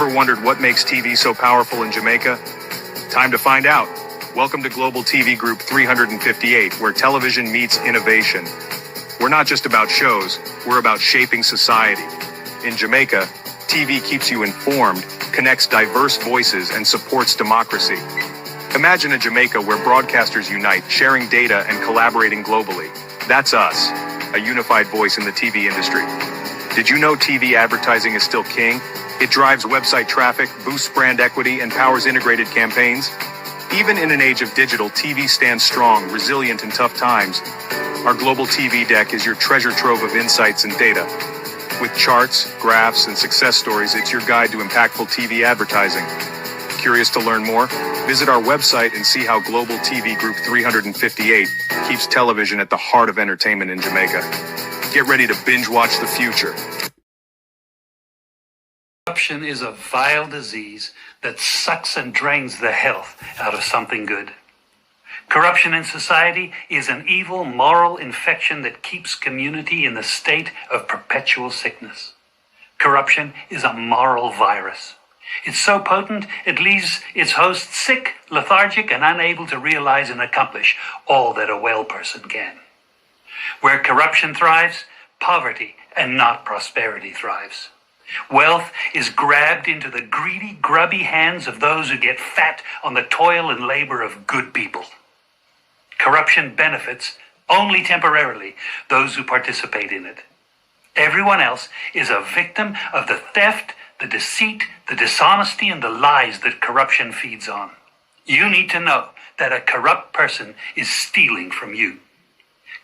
Ever wondered what makes TV so powerful in Jamaica? Time to find out. Welcome to Global TV Group 358, where television meets innovation. We're not just about shows, we're about shaping society. In Jamaica, TV keeps you informed, connects diverse voices, and supports democracy. Imagine a Jamaica where broadcasters unite, sharing data and collaborating globally. That's us, a unified voice in the TV industry. Did you know TV advertising is still king? It drives website traffic, boosts brand equity, and powers integrated campaigns. Even in an age of digital, TV stands strong, resilient in tough times. Our global TV deck is your treasure trove of insights and data. With charts, graphs, and success stories, it's your guide to impactful TV advertising. Curious to learn more? Visit our website and see how Global TV Group 358 keeps television at the heart of entertainment in Jamaica. Get ready to binge watch the future. Corruption is a vile disease that sucks and drains the health out of something good. Corruption in society is an evil moral infection that keeps community in the state of perpetual sickness. Corruption is a moral virus. It's so potent, it leaves its host sick, lethargic, and unable to realize and accomplish all that a well person can. Where corruption thrives, poverty and not prosperity thrives. Wealth is grabbed into the greedy, grubby hands of those who get fat on the toil and labor of good people. Corruption benefits only temporarily those who participate in it. Everyone else is a victim of the theft, the deceit, the dishonesty, and the lies that corruption feeds on. You need to know that a corrupt person is stealing from you.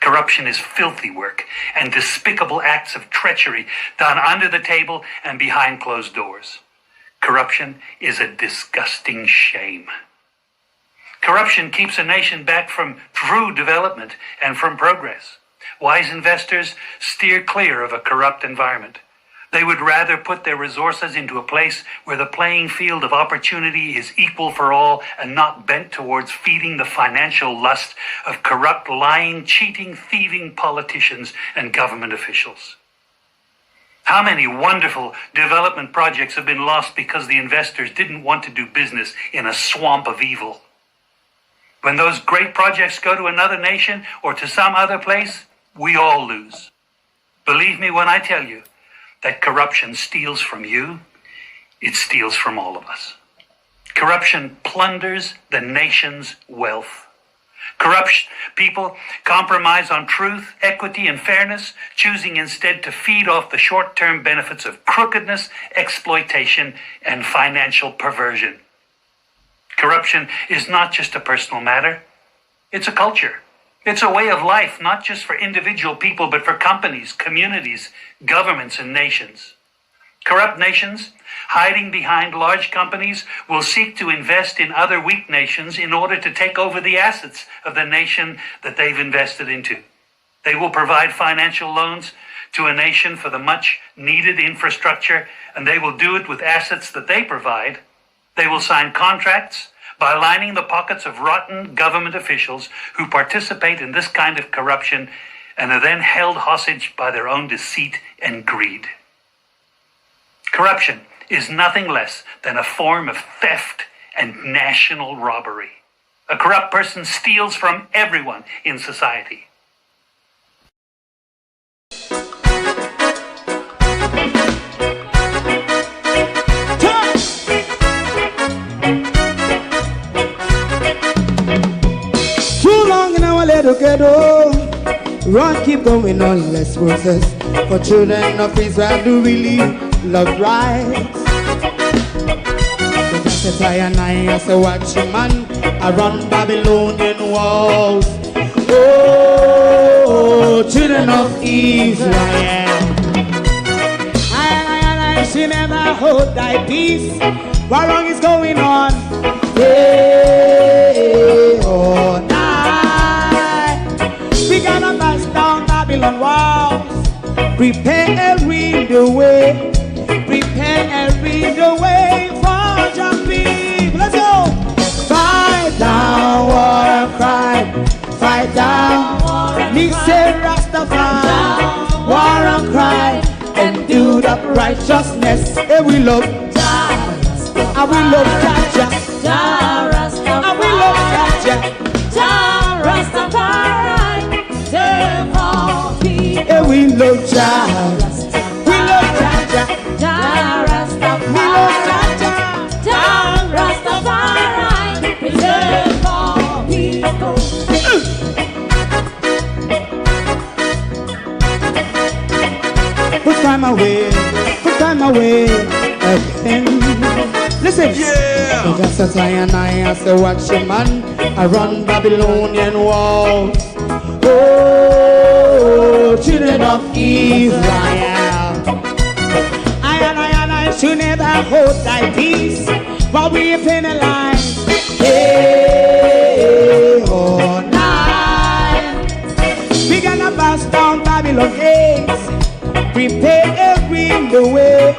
Corruption is filthy work and despicable acts of treachery done under the table and behind closed doors. Corruption is a disgusting shame. Corruption keeps a nation back from true development and from progress. Wise investors steer clear of a corrupt environment. They would rather put their resources into a place where the playing field of opportunity is equal for all and not bent towards feeding the financial lust of corrupt, lying, cheating, thieving politicians and government officials. How many wonderful development projects have been lost because the investors didn't want to do business in a swamp of evil? When those great projects go to another nation or to some other place, we all lose. Believe me when I tell you that corruption steals from you, it steals from all of us. Corruption plunders the nation's wealth. Corrupt people compromise on truth, equity, and fairness, choosing instead to feed off the short-term benefits of crookedness, exploitation, and financial perversion. Corruption is not just a personal matter, it's a culture. It's a way of life, not just for individual people, but for companies, communities, governments, and nations. Corrupt nations, hiding behind large companies, will seek to invest in other weak nations in order to take over the assets of the nation that they've invested into. They will provide financial loans to a nation for the much-needed infrastructure, and they will do it with assets that they provide. They will sign contracts by lining the pockets of rotten government officials who participate in this kind of corruption and are then held hostage by their own deceit and greed. Corruption is nothing less than a form of theft and national robbery. A corrupt person steals from everyone in society. Together, run, keep going on, let's process. For children of Israel do really love rights. So just as I and I as a watchman around Babylonian walls. Oh, children of Israel, I shall never hold thy peace while wrong is going on. Day or night. We gonna bust down Babylon walls. Prepare the way. Prepare the way for your people. Let's go. Fight down war cry. Fight down. Me say Rastafari. War and cry. And do that righteousness. And we love. I will love Jaja. Jah Rastafari. I will love Jaja. Jah Rastafari. Save all people. Yeah, we love Jaja. We love Jaja. Jah Rastafari. We love Jaja. Jah Rastafari. Preserve all people. Put time away. Put time away again. Listen. Yeah. Just as I and I say, watch your man. I run Babylonian walls. Oh, children of Israel. I should never hold thy peace while we penalize. Hey, oh, night. We gonna bust down Babylon gates. Prepare the way.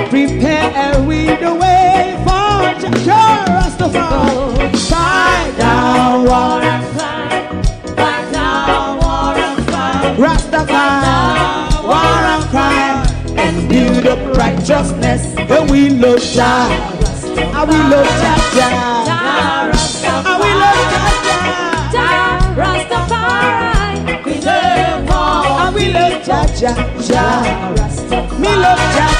Prepare the way for Jah Rastafari. Fight down war and Fight down war and fight. Rastafari, war and crime, and build up righteousness. And we love Jah, and we love Jah. Jah Rastafari. And we love Jah. Jah Rastafari. Preserve all. And we love Jah. Jah Rastafari. Me love Jah.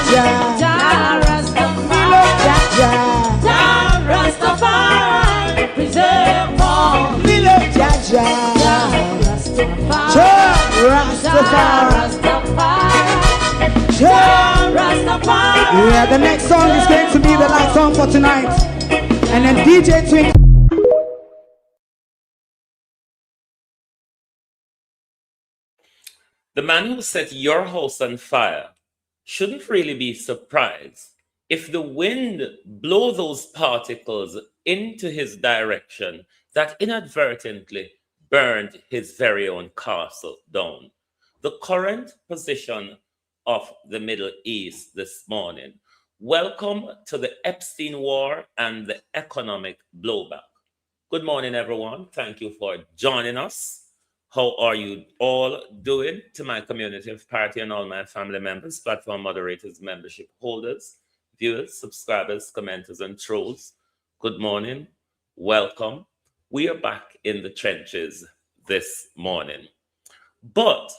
Jah Rastafari. Me love Jah. Jah Rastafari. Preserve all. Me love Jah. Jah Rastafari. Jah Rastafari. Rastafari. Jah Rastafari. Yeah, the next song is going to be the last song for tonight. And then DJ Twin. The man who set your house on fire shouldn't really be surprised if the wind blows those particles into his direction that inadvertently burned his very own castle down. The current position of the Middle East this morning. Welcome to the Epstein war and the economic blowback. Good morning, everyone. Thank you for joining us. How are you all doing? To my community of party and all my family members, platform moderators, membership holders, viewers, subscribers, commenters, and trolls. Good morning. Welcome. We are back in the trenches this morning. But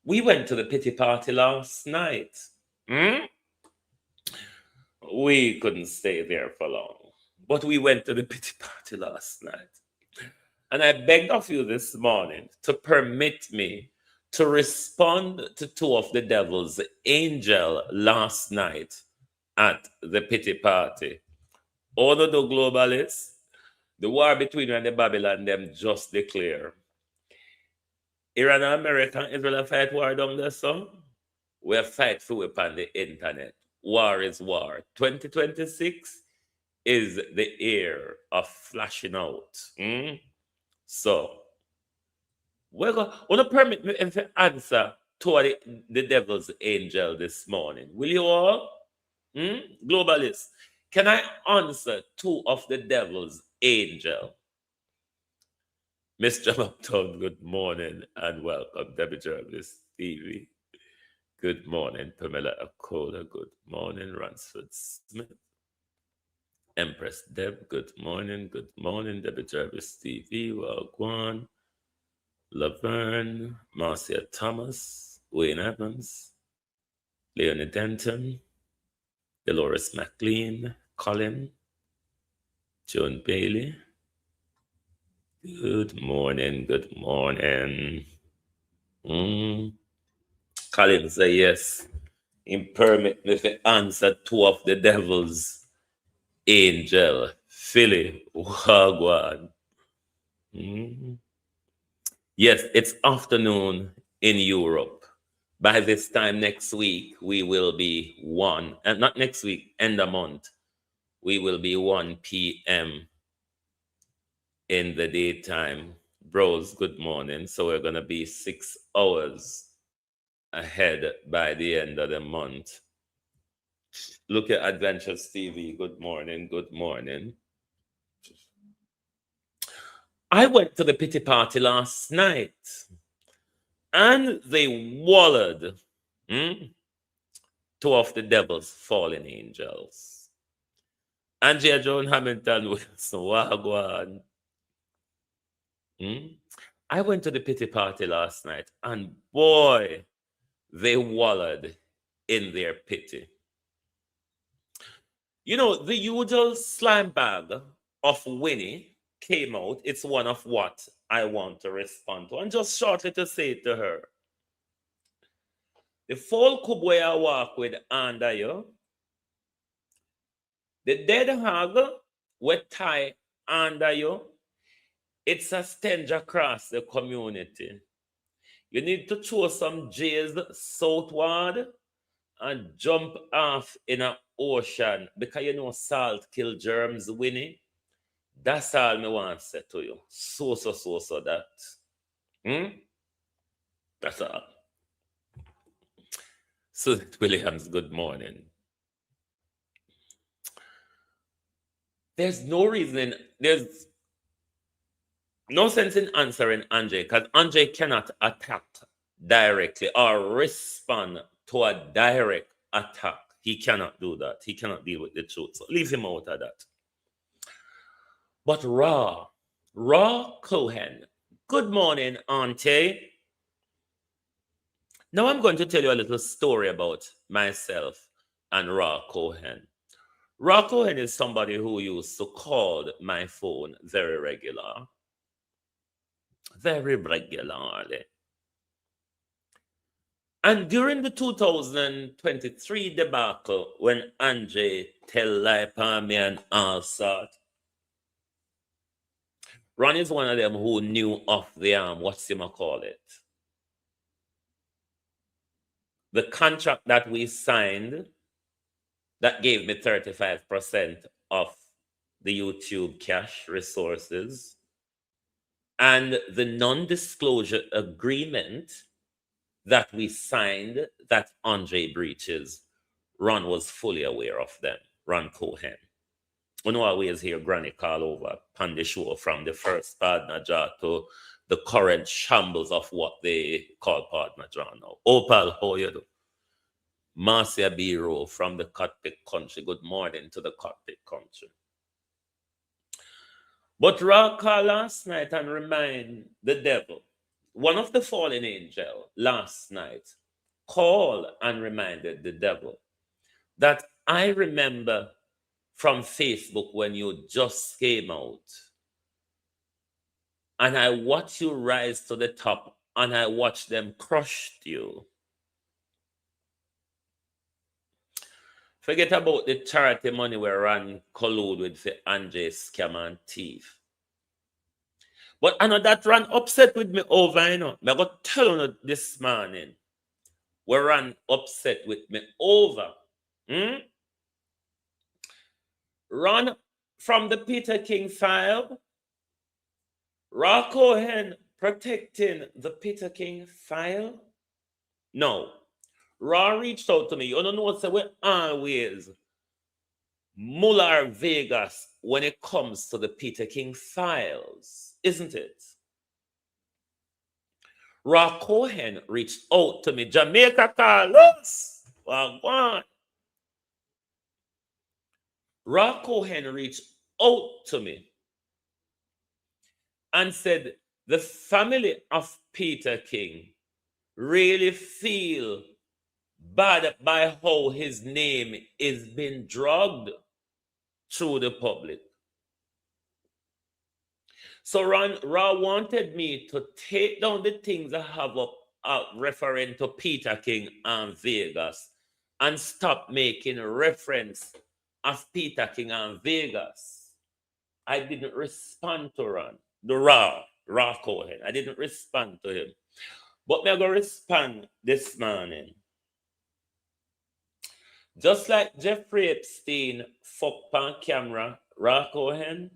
we went to the pity party last night. We couldn't stay there for long. But we went to the pity party last night. And I begged of you this morning to permit me to respond to two of the devil's angel last night at the pity party. All the globalists, the war between Iran and Babylon, them just declare. Iran and America and Israel fight war down there, so we fight for it on the internet. War is war. 2026 is the year of flashing out. So, we're going to permit me to answer to the devil's angel this morning. Will you all? Globalists, can I answer two of the devil's angel? Mr. Uptown, good morning and welcome. Debbie Jarvis TV. Good morning. Pamela Akola, good morning. Ransford Smith. Empress Deb, good morning. Good morning. Debbie Jarvis TV. Wagwan. Laverne. Marcia Thomas. Wayne Evans. Leonie Denton. Dolores McLean. Colin. Joan Bailey. Good morning. Good morning. Colin say yes. In permit me to answer two of the devil's angel. Philly. Wagwan. Yes, it's afternoon in Europe. By this time next week, we will be not next week, end of month, we will be 1 p.m. in the daytime. Bros, good morning. So we're going to be 6 hours ahead by the end of the month. Look at Adventures TV. Good morning. Good morning. I went to the pity party last night and they wallowed two of the devil's fallen angels. Andrea Joan Hamilton Wilson, Wagwan. I went to the pity party last night, and boy, they wallowed in their pity. You know, the usual slime bag of Winnie came out. It's one of what I want to respond to. And just shortly to say to her, the folk boy I walk with under you, the dead hog we tie under you, it's a stench across the community. You need to throw some J's southward and jump off in an ocean because you know salt kill germs, Winnie. That's all me want to say to you. So that. That's all. Susan Williams, good morning. There's no sense in answering Andre because Andre cannot attack directly or respond to a direct attack. He cannot do that. He cannot deal with the truth. So leave him out of that. But Ra Cohen, good morning, Auntie. Now I'm going to tell you a little story about myself and Ra Cohen. Ra Cohen is somebody who used to call my phone very regularly. And during the 2023 debacle, when Andre tell lie upon me and all sort, Ron is one of them who knew off the arm, what's him call it? The contract that we signed that gave me 35% of the YouTube cash resources and the non-disclosure agreement that we signed that Andre breaches, Ron was fully aware of them, Ron Cohen. We know always hear Granny call over on the show from the first partner jar to the current shambles of what they call partner jar now. Opal, how you do? Marcia Biro from the Cockpit Country. Good morning to the Cockpit Country. But Ra called last night and remind the devil, one of the fallen angel last night called and reminded the devil that I remember from Facebook when you just came out and I watched you rise to the top and I watched them crush you. Forget about the charity money we ran collude with the Andre scam and thief. But I know that ran upset with me over, you know. I got to tell you this morning. We ran upset with me over. Run from the Peter King file. Ra Cohen protecting the Peter King file. No. Ra reached out to me. You don't know what we always Muller Vegas when it comes to the Peter King files, isn't it? Ra Cohen reached out to me. Jamaica Carlos. Wagwan. Ra Cohen reached out to me and said the family of Peter King really feel bad by how his name is being dragged through the public. So Ra wanted me to take down the things I have up referring to Peter King and Vegas and stop making reference of Peter King and Vegas. I didn't respond to Ra Cohen. I didn't respond to him. But I'm going to respond this morning. Just like Jeffrey Epstein fucked on camera, Ra Cohen,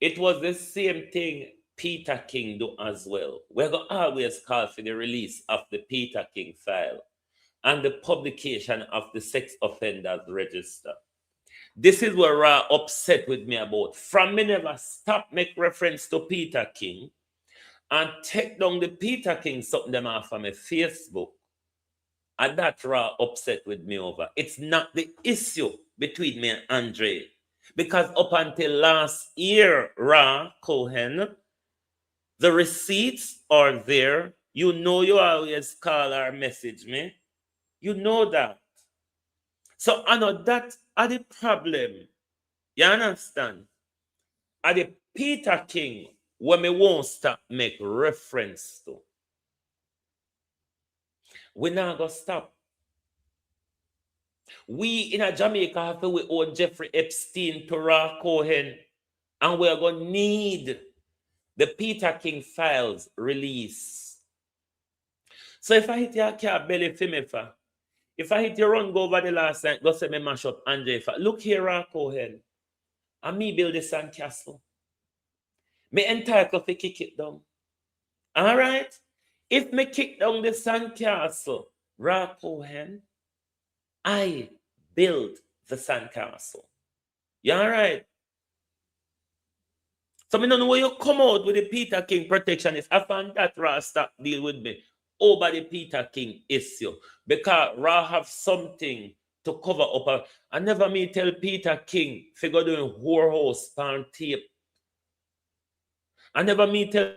it was the same thing Peter King do as well. We're going to always call for the release of the Peter King file and the publication of the sex offenders register. This is what Ra upset with me about. From me never stop make reference to Peter King and take down the Peter King something them off of my Facebook. And that Ra upset with me over. It's not the issue between me and Andre. Because up until last year, Ra Cohen, the receipts are there. You know you always call or message me. You know that. So I know that are the problem. You understand? Are the Peter King when me won't stop make reference to. We not gonna stop. We in a Jamaica have to we own Jeffrey Epstein to Ra Cohen, and we're gonna need the Peter King files release. So if I hit your car belly for me, if I hit your run go over the last night, go say me mash up Andre. Look here, Ra Cohen. And me build the sandcastle. Me entitled to kick it down. All right? If me kick down the sandcastle, Ra Cohen, I build the sandcastle. You all right? So me don't know where you come out with the Peter King protectionist. I found that Ra stop deal with me over the Peter King issue. Because Ra have something to cover up. I never me tell Peter King figure doing whorehouse pan tape. I never me tell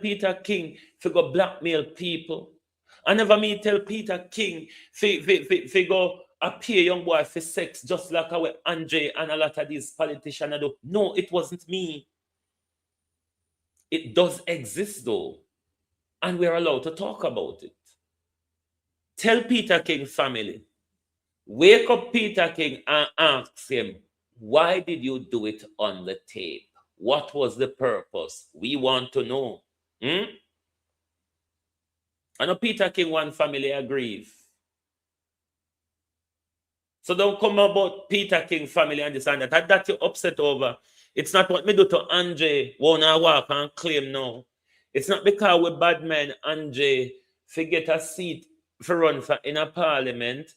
Peter King figure blackmail people. I never me tell Peter King figure appear young boy for sex just like how Andre and a lot of these politicians do. No, it wasn't me. It does exist though. And we're allowed to talk about it. Tell Peter King family. Wake up Peter King and ask him, why did you do it on the tape? What was the purpose? We want to know. I know Peter King one family agree. So don't come about Peter King family and this and that. That you upset over. It's not what me do to Andre wanna walk and claim now. It's not because we bad men Andre forget a seat for run for in a parliament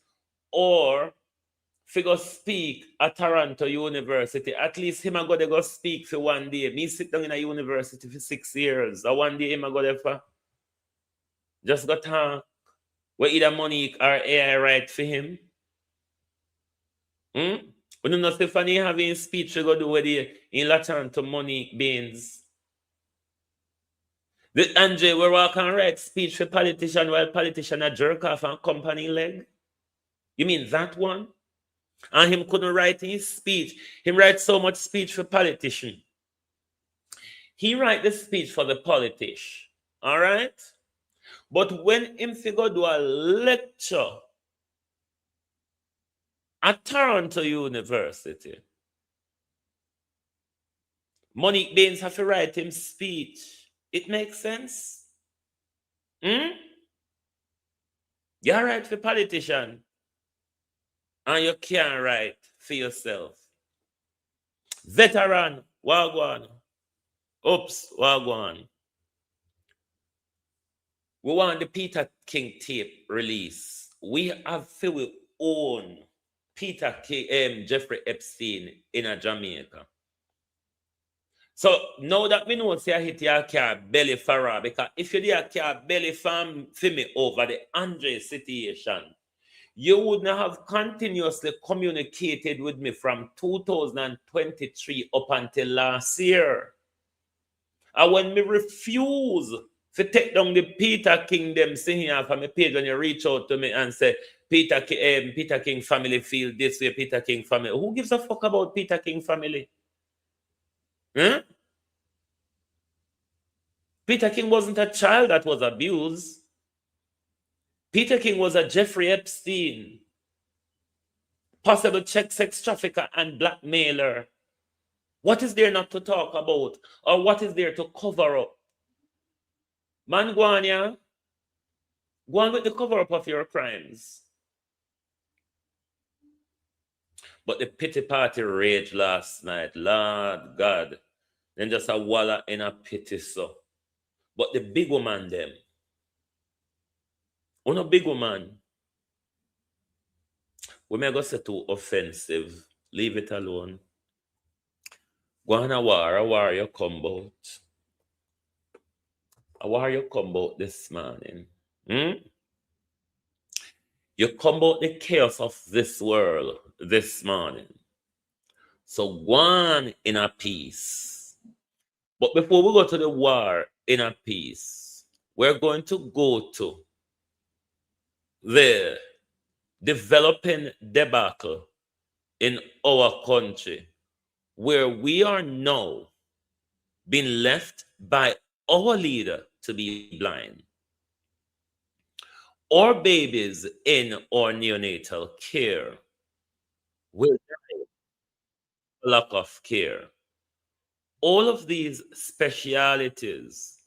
or figure speak at Toronto University. At least him a go speak for one day. Me sit down in a university for 6 years. Or one day him a go there for just got talk. Where either money or AI right for him. We don't know Stephanie having speech to go do with the in Latin to Monique Baines. The Andre will walk and write speech for politician while politician a jerk off and company leg. You mean that one? And him couldn't write his speech. Him write so much speech for politician. He write the speech for the politician. All right? But when him figure do a lecture at Toronto University, Monique Baines have to write him speech. It makes sense? You're right for politician. And you can't write for yourself. Veteran, wagwan. Oops, wagwan. We want the Peter King tape release. We have to own Peter King, Jeffrey Epstein in a Jamaica. So now that me know say I hit your car belly for because if you did a car belly for me over the Andre situation, you wouldn't have continuously communicated with me from 2023 up until last year. And when me refuse to take down the Peter King them sitting here from my page when you reach out to me and say, Peter King family feel this way, Peter King family. Who gives a fuck about Peter King family? Peter King wasn't a child that was abused. Peter King was a Jeffrey Epstein, possible sex trafficker and blackmailer. What is there not to talk about? Or what is there to cover up? Man, go on, yeah? Go on with the cover up of your crimes. But the pity party rage last night, Lord God. Then just a walla in a pity so. But the big woman them. On a big woman. We may go say too offensive. Leave it alone. Go on a war you come out. A war you come out this morning. Hmm? You come out the chaos of this world this morning. So one in a peace. But before we go to the war in a peace, we're going to go to the developing debacle in our country, where we are now being left by our leader to be blind. Our babies in our neonatal care will lack of care. All of these specialities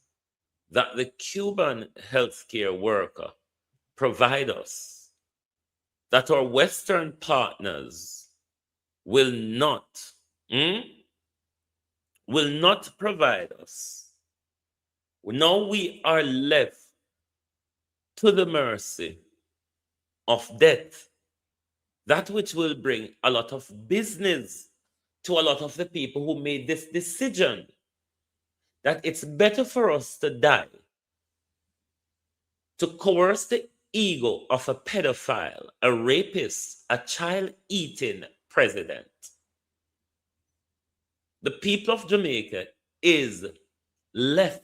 that the Cuban healthcare worker provide us, that our Western partners will not, hmm, will not provide us. Now we are left to the mercy of death, that which will bring a lot of business to a lot of the people who made this decision that it's better for us to die, to coerce the ego of a pedophile, a rapist, a child eating president. The people of Jamaica is left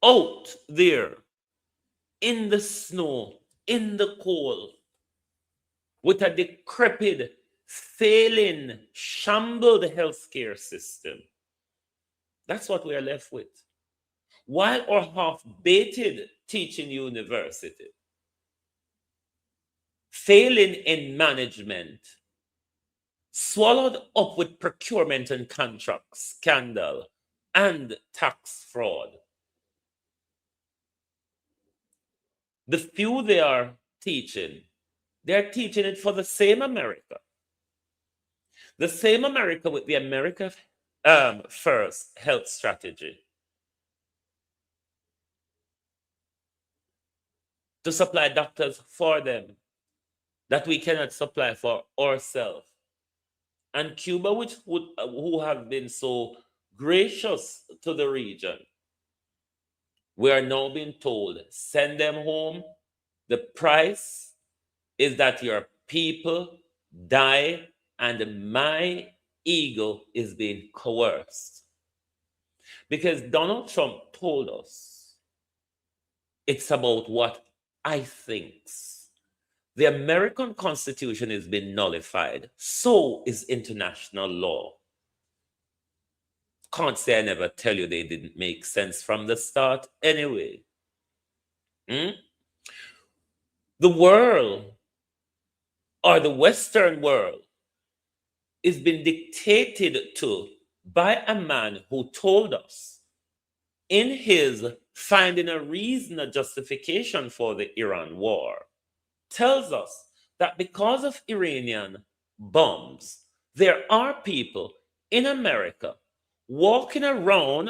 out there in the snow, in the cold, with a decrepit, failing, shambled healthcare system. That's what we are left with. While our half-baked teaching university, failing in management, swallowed up with procurement and contract scandal and tax fraud. The few they are teaching, they're teaching it for the same America. The same America with the America First health strategy to supply doctors for them that we cannot supply for ourselves. And Cuba, who have been so gracious to the region, we are now being told, send them home. The price is that your people die, and my ego is being coerced. Because Donald Trump told us it's about what I think. The American Constitution has been nullified. So is international law. Can't say I never tell you they didn't make sense from the start anyway. The world, or the Western world, is being dictated to by a man who told us in his finding a reason, a justification for the Iran war, tells us that because of Iranian bombs, there are people in America walking around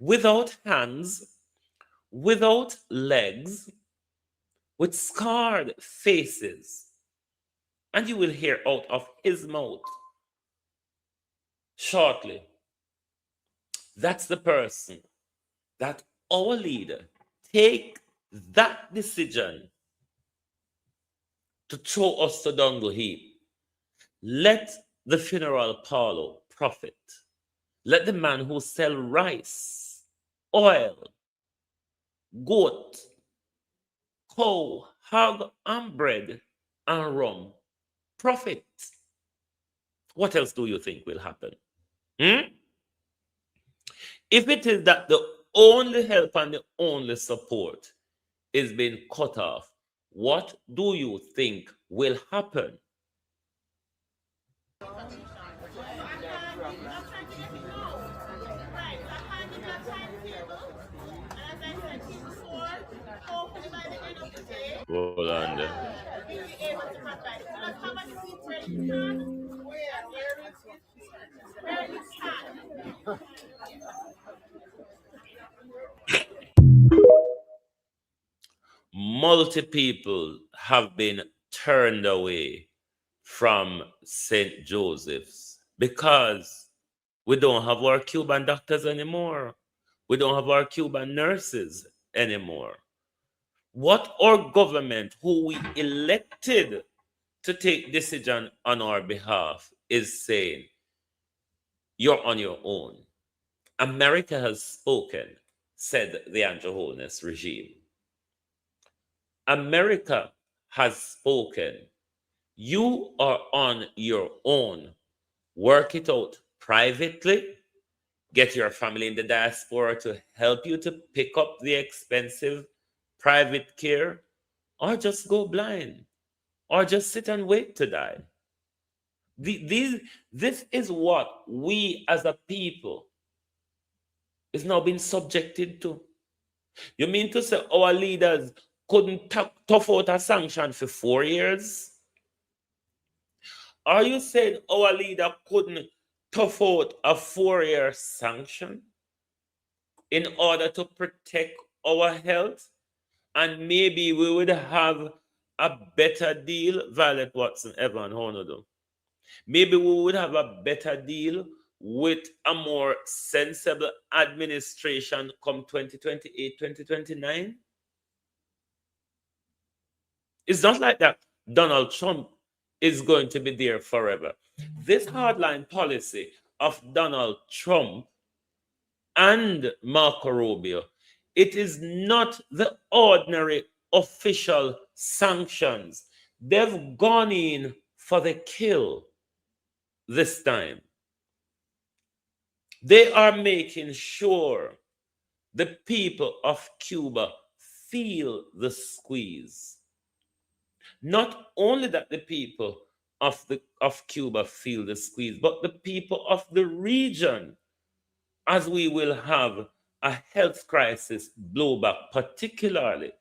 without hands, without legs, with scarred faces. And you will hear out of his mouth shortly, that's the person that our leader take that decision to throw us to dung heap. Let the funeral parlor profit. Let the man who sell rice, oil, goat, cow, hog, and bread and rum profit. What else do you think will happen? If it is that the only help and the only support is being cut off, what do you think will happen? Hold on there. Multi people have been turned away from St. Joseph's because we don't have our Cuban doctors anymore. We don't have our Cuban nurses anymore. What our government, who we elected to take decision on our behalf, is saying, you're on your own. America has spoken, said the Andrew Holness regime. America has spoken. You are on your own. Work it out privately. Get your family in the diaspora to help you to pick up the expensive private care, or just go blind, or just sit and wait to die. This is what we as a people is now being subjected to. You mean to say our leaders couldn't tough out a sanction for 4 years? Are you saying our leader couldn't tough out a 4-year sanction in order to protect our health? And maybe we would have a better deal, Violet Watson, Evan, Honodo. Maybe we would have a better deal with a more sensible administration come 2028, 2029. It's not like that Donald Trump is going to be there forever. This hardline policy of Donald Trump and Marco Rubio, it is not the ordinary official sanctions. They've gone in for the kill this time. They are making sure the people of Cuba feel the squeeze. Not only that the people of Cuba feel the squeeze, but the people of the region, as we will have a health crisis blowback, particularly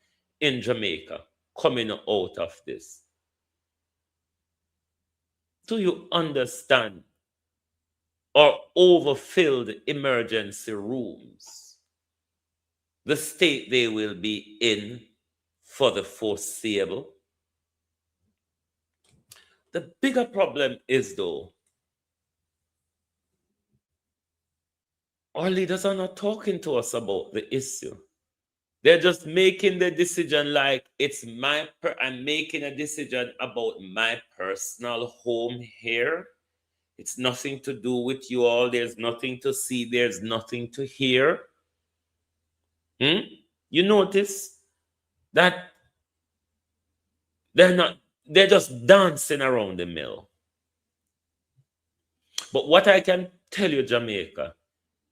in Jamaica, coming out of this. Do you understand our overfilled emergency rooms, the state they will be in for the foreseeable? The bigger problem is, though, our leaders are not talking to us about the issue. They're just making the decision like it's I'm making a decision about my personal home here. It's nothing to do with you all. There's nothing to see. There's nothing to hear. You notice that they're just dancing around the mill. But what I can tell you, Jamaica,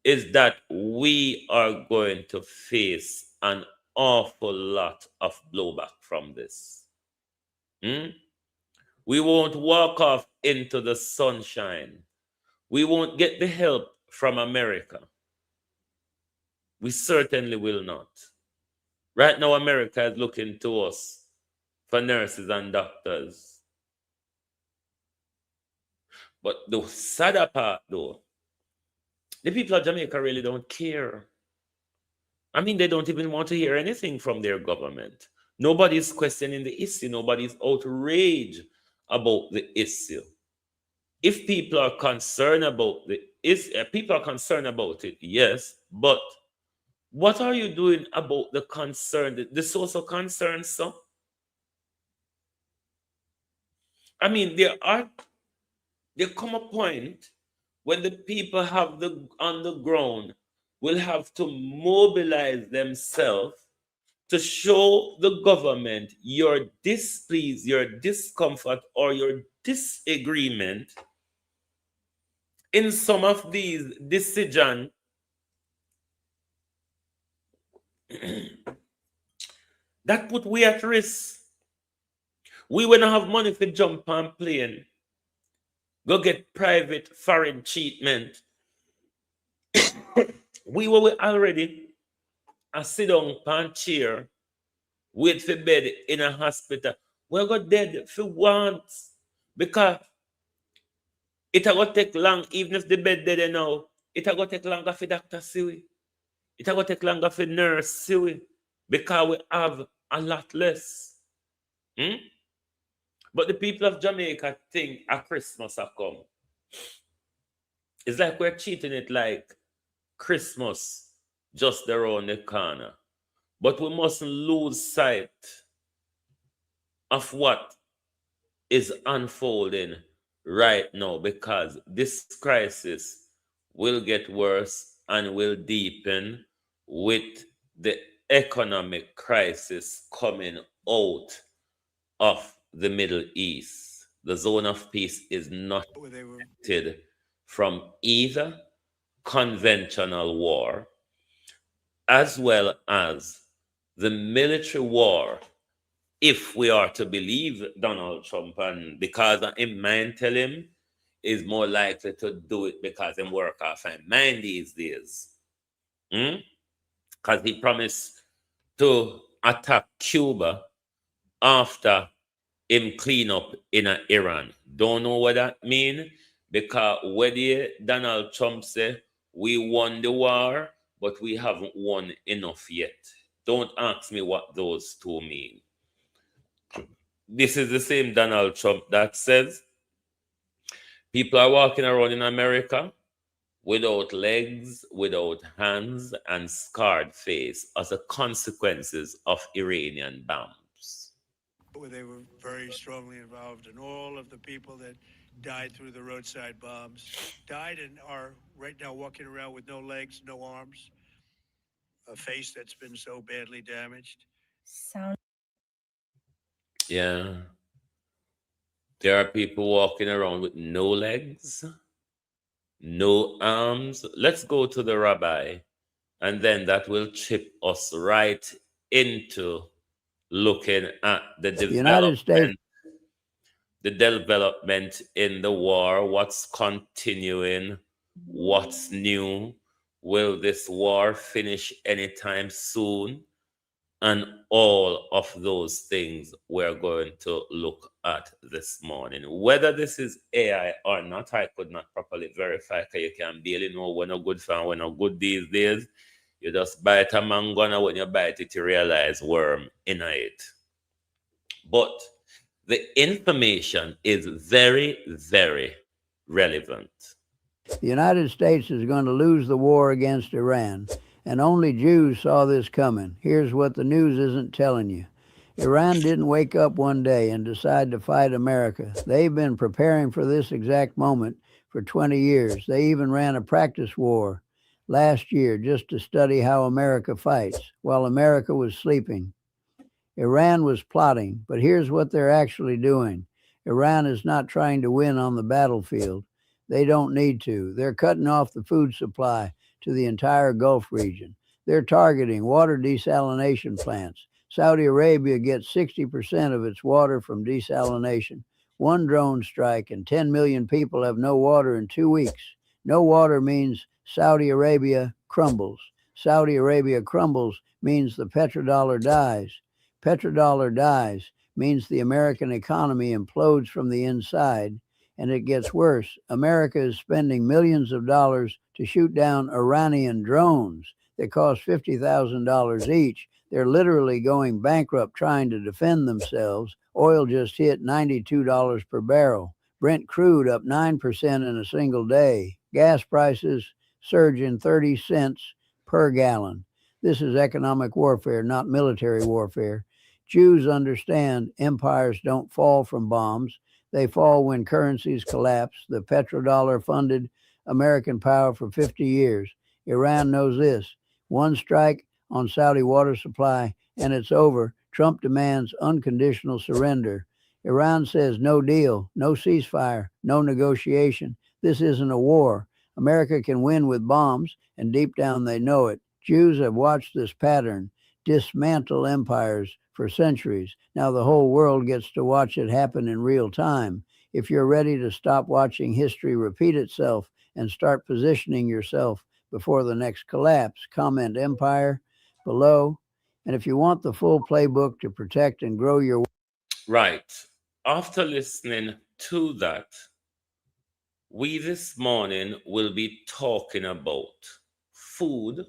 is that we are going to face an awful lot of blowback from this. We won't walk off into the sunshine. We won't get the help from America. We certainly will not. Right now, America is looking to us for nurses and doctors. But the sadder part, though, the people of Jamaica really don't care. I mean, they don't even want to hear anything from their government. Nobody's questioning the issue. Nobody's outraged about the issue. If people are concerned about the issue, people are concerned about it, yes, but what are you doing about the concern, the source of concern, so? I mean, there come a point when the people on the ground will have to mobilize themselves to show the government your displeasure, your discomfort, or your disagreement in some of these decisions that put we at risk. We will not have money to jump on plane, go get private foreign treatment. We were already a sit down pan chair, wait for bed in a hospital. We're going dead for once because it will take long, even if the bed dead now, it will take longer for doctor see we. It will take longer for nurse see we, because we have a lot less. But the people of Jamaica think a Christmas has come. It's like we're treating it like Christmas just around the corner. But we mustn't lose sight of what is unfolding right now, because this crisis will get worse and will deepen with the economic crisis coming out of the Middle East. The zone of peace is not protected from either conventional war as well as the military war, if we are to believe Donald Trump, and because him mind tell him is more likely to do it because him work off him mind these days. Because he promised to attack Cuba after him clean up in Iran. Don't know what that mean, because whether Donald Trump say we won the war, but we haven't won enough yet. Don't ask me what those two mean. This is the same Donald Trump that says people are walking around in America without legs, without hands, and scarred face as a consequences of Iranian bombs. They were very strongly involved, and all of the people that died through the roadside bombs died and are right now walking around with no legs, no arms, a face that's been so badly damaged. Yeah. There are people walking around with no legs, no arms. Let's go to the rabbi, and then that will chip us right into looking at the United States. The development in the war, what's continuing, what's new, will this war finish anytime soon? And all of those things we're going to look at this morning. Whether this is AI or not, I could not properly verify, because you can barely know when a good fan, when a good these days. You just bite a mango, and when you bite it, you realize worm in it. But the information is very, very relevant. The United States is going to lose the war against Iran, and only Jews saw this coming. Here's what the news isn't telling you. Iran didn't wake up one day and decide to fight America. They've been preparing for this exact moment for 20 years. They even ran a practice war last year just to study how America fights while America was sleeping. Iran was plotting, but here's what they're actually doing. Iran is not trying to win on the battlefield. They don't need to. They're cutting off the food supply to the entire Gulf region. They're targeting water desalination plants. Saudi Arabia gets 60% of its water from desalination. One drone strike and 10 million people have no water in 2 weeks. No water means Saudi Arabia crumbles. Saudi Arabia crumbles means the petrodollar dies. Petrodollar dies means the American economy implodes from the inside, and it gets worse. America is spending millions of dollars to shoot down Iranian drones that cost $50,000 each. They're literally going bankrupt trying to defend themselves. Oil just hit $92 per barrel. Brent crude up 9% in a single day. Gas prices surging 30 cents per gallon. This is economic warfare, not military warfare. Jews understand empires don't fall from bombs. They fall when currencies collapse. The petrodollar funded American power for 50 years. Iran knows this. One strike on Saudi water supply and it's over. Trump demands unconditional surrender. Iran says no deal, no ceasefire, no negotiation. This isn't a war. America can win with bombs, and deep down they know it. Jews have watched this pattern dismantle empires for centuries. Now the whole world gets to watch it happen in real time. If you're ready to stop watching history repeat itself and start positioning yourself before the next collapse, comment empire below. And if you want the full playbook to protect and grow your... Right. After listening to that, we this morning will be talking about food,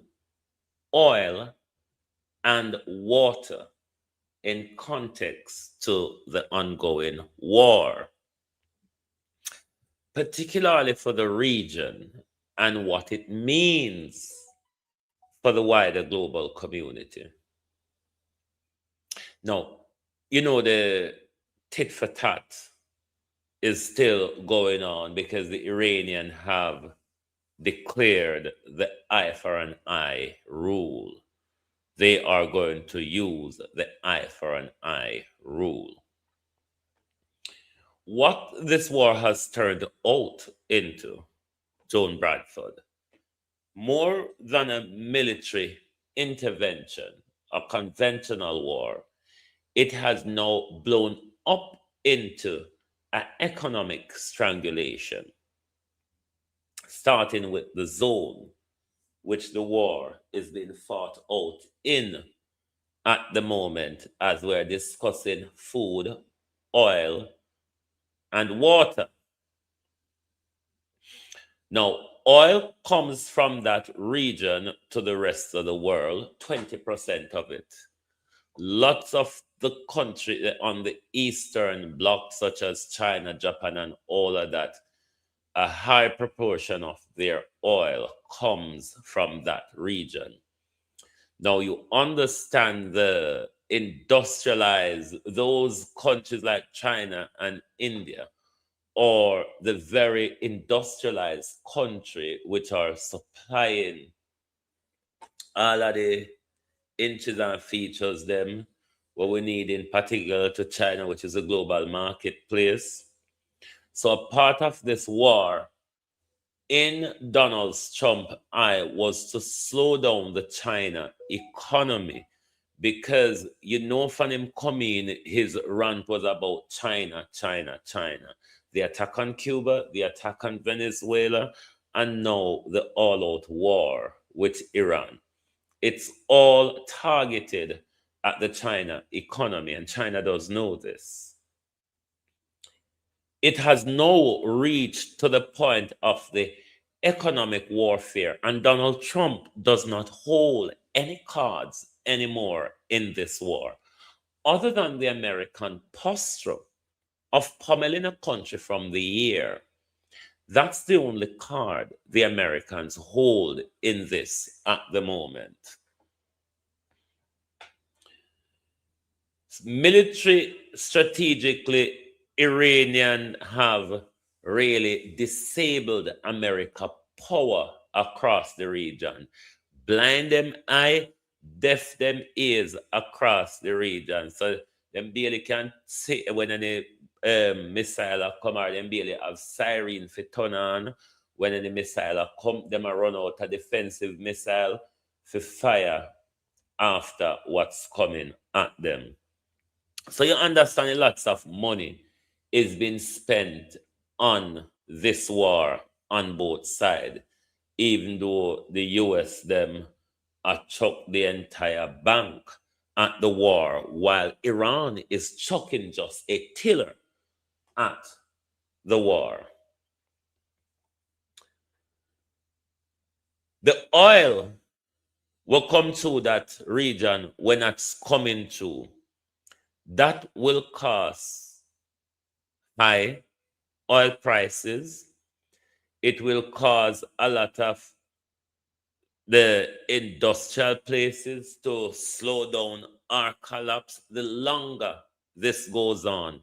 oil, and water in context to the ongoing war, particularly for the region and what it means for the wider global community. Now, you know, the tit for tat is still going on because the Iranians have declared the eye for an eye rule. They are going to use the eye for an eye rule. What this war has turned out into, Joan Bradford, more than a military intervention, a conventional war, it has now blown up into an economic strangulation, starting with the zone which the war is being fought out in at the moment, as we're discussing food, oil, and water. Now, oil comes from that region to the rest of the world, 20% of it. Lots of the country on the Eastern Bloc, such as China, Japan, and all of that, a high proportion of their oil comes from that region. Now, you understand the industrialized, those countries like China and India, or the very industrialized country which are supplying all of the inches and features them what we need, in particular to China, which is a global marketplace. So a part of this war in Donald Trump's eye was to slow down the China economy, because from him coming, his rant was about China, China, China. The attack on Cuba, the attack on Venezuela, and now the all-out war with Iran. It's all targeted at the China economy, and China does know this. It has now reached to the point of the economic warfare, and Donald Trump does not hold any cards anymore in this war, other than the American posture of pummeling a country from the air. That's the only card the Americans hold in this at the moment. Military, strategically, Iranian have really disabled America power across the region. Blind them eye, deaf them ears across the region. So them barely can see when any missile come out, them barely have siren for turn on. When any missile come, them a run out a defensive missile for fire after what's coming at them. So you understand lots of money is being spent on this war on both sides, even though the US them chuck the entire bank at the war, while Iran is chucking just a tiller at the war. The oil will come through that region when it's coming through. That will cause high oil prices. It will cause a lot of the industrial places to slow down or collapse the longer this goes on.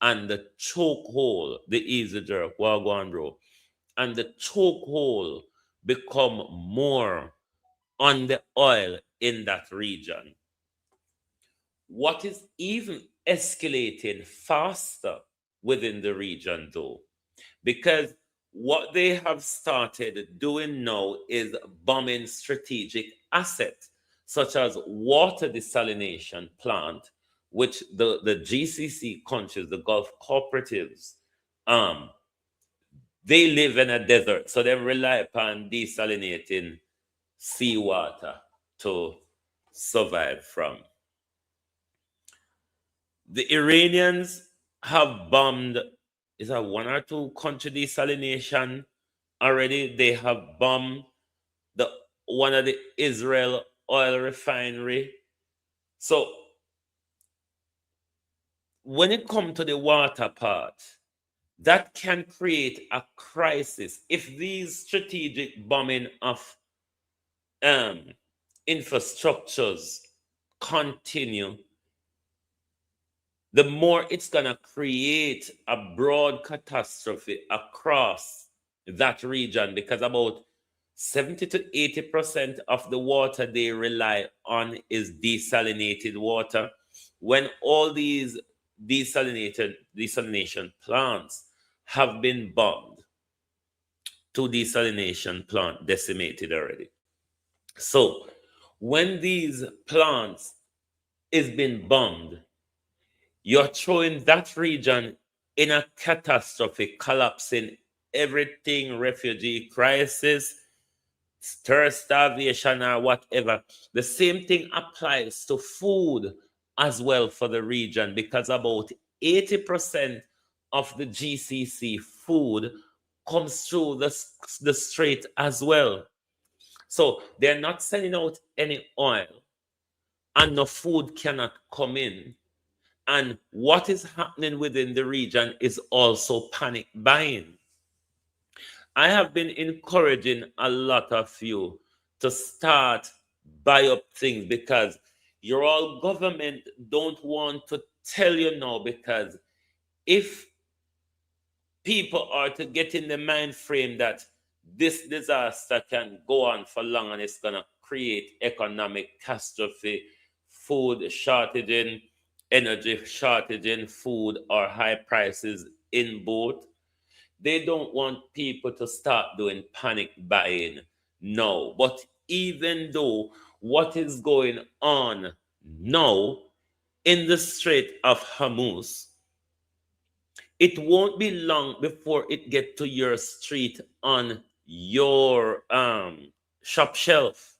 And the chokehold, the easy jerk, wagwan bro, and the chokehold become more on the oil in that region. What is even escalating faster within the region, though, because what they have started doing now is bombing strategic assets, such as water desalination plant, which the GCC countries, the Gulf cooperatives, they live in a desert, so they rely upon desalinating seawater to survive from. The Iranians have bombed, is that one or two country desalination already? They have bombed one of the Israel oil refinery. So when it comes to the water part, that can create a crisis if these strategic bombing of infrastructures continue, the more it's going to create a broad catastrophe across that region, because about 70 to 80% of the water they rely on is desalinated water. When all these desalination plants have been bombed, two desalination plant decimated already. So when these plants is being bombed, you're throwing that region in a catastrophe, collapsing everything, refugee crisis, starvation, or whatever. The same thing applies to food as well for the region, because about 80% of the GCC food comes through the strait as well. So they're not sending out any oil, and no food cannot come in. And what is happening within the region is also panic buying. I have been encouraging a lot of you to start buy up things, because your all government don't want to tell you now, because if people are to get in the mind frame that this disaster can go on for long and it's going to create economic catastrophe, food shortage, energy shortage, food or high prices in both, they don't want people to start doing panic buying now. But even though what is going on now in the Strait of Hormuz, it won't be long before it get to your street on your shop shelf.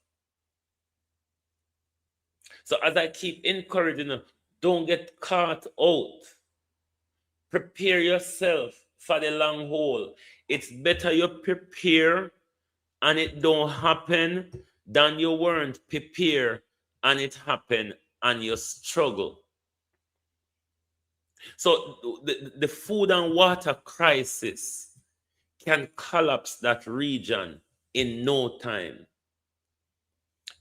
So as I keep encouraging you, don't get caught out. Prepare yourself for the long haul. It's better you prepare and it don't happen than you weren't prepared and it happened and you struggle. So the food and water crisis can collapse that region in no time.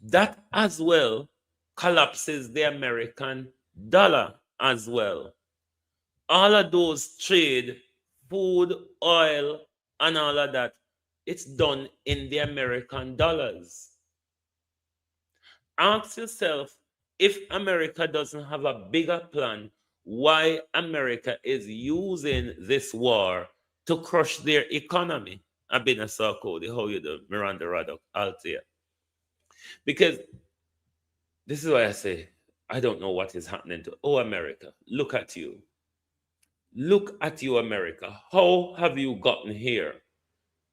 That as well collapses the American dollar as well. All of those trade, food, oil, and all of that, it's done in the American dollars. Ask yourself, if America doesn't have a bigger plan, why America is using this war to crush their economy. I've been a Sarkodie, how you do, Miranda Raddock, Althea. Because this is why I say, I don't know what is happening to, America, look at you. Look at you, America. How have you gotten here?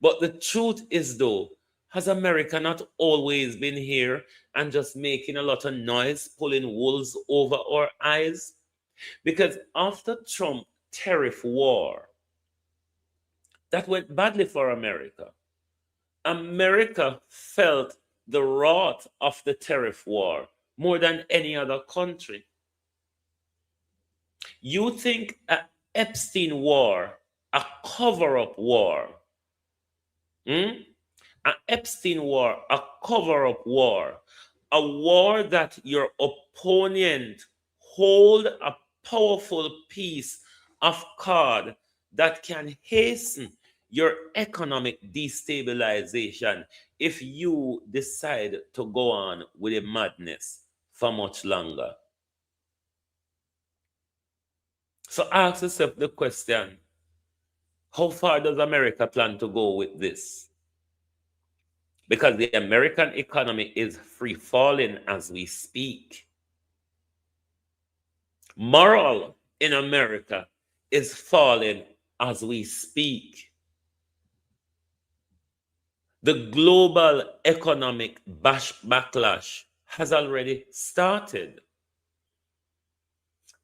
But the truth is, though, has America not always been here and just making a lot of noise, pulling wolves over our eyes? Because after Trump tariff war, that went badly for America. America felt the wrath of the tariff war more than any other country. You think an Epstein war, a cover-up war, an Epstein war, a cover-up war, a war that your opponent hold a powerful piece of card that can hasten your economic destabilization if you decide to go on with a madness for much longer. So ask yourself the question, how far does America plan to go with this? Because the American economy is free falling as we speak. Moral in America is falling as we speak. The global economic backlash has already started.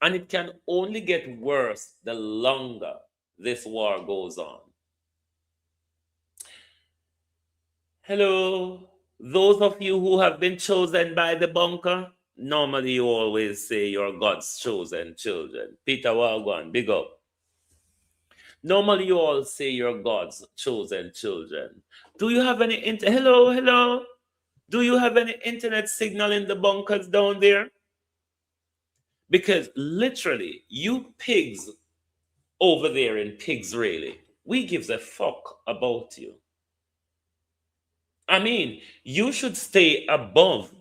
And it can only get worse the longer this war goes on. Hello, those of you who have been chosen by the bunker, normally you always say you're God's chosen children. Peter Wagwan, big up. Normally you all say you're God's chosen children. Do you have any hello? Do you have any internet signal in the bunkers down there? Because literally, you pigs over there in Pigs Really, we gives a fuck about you. I mean, you should stay above.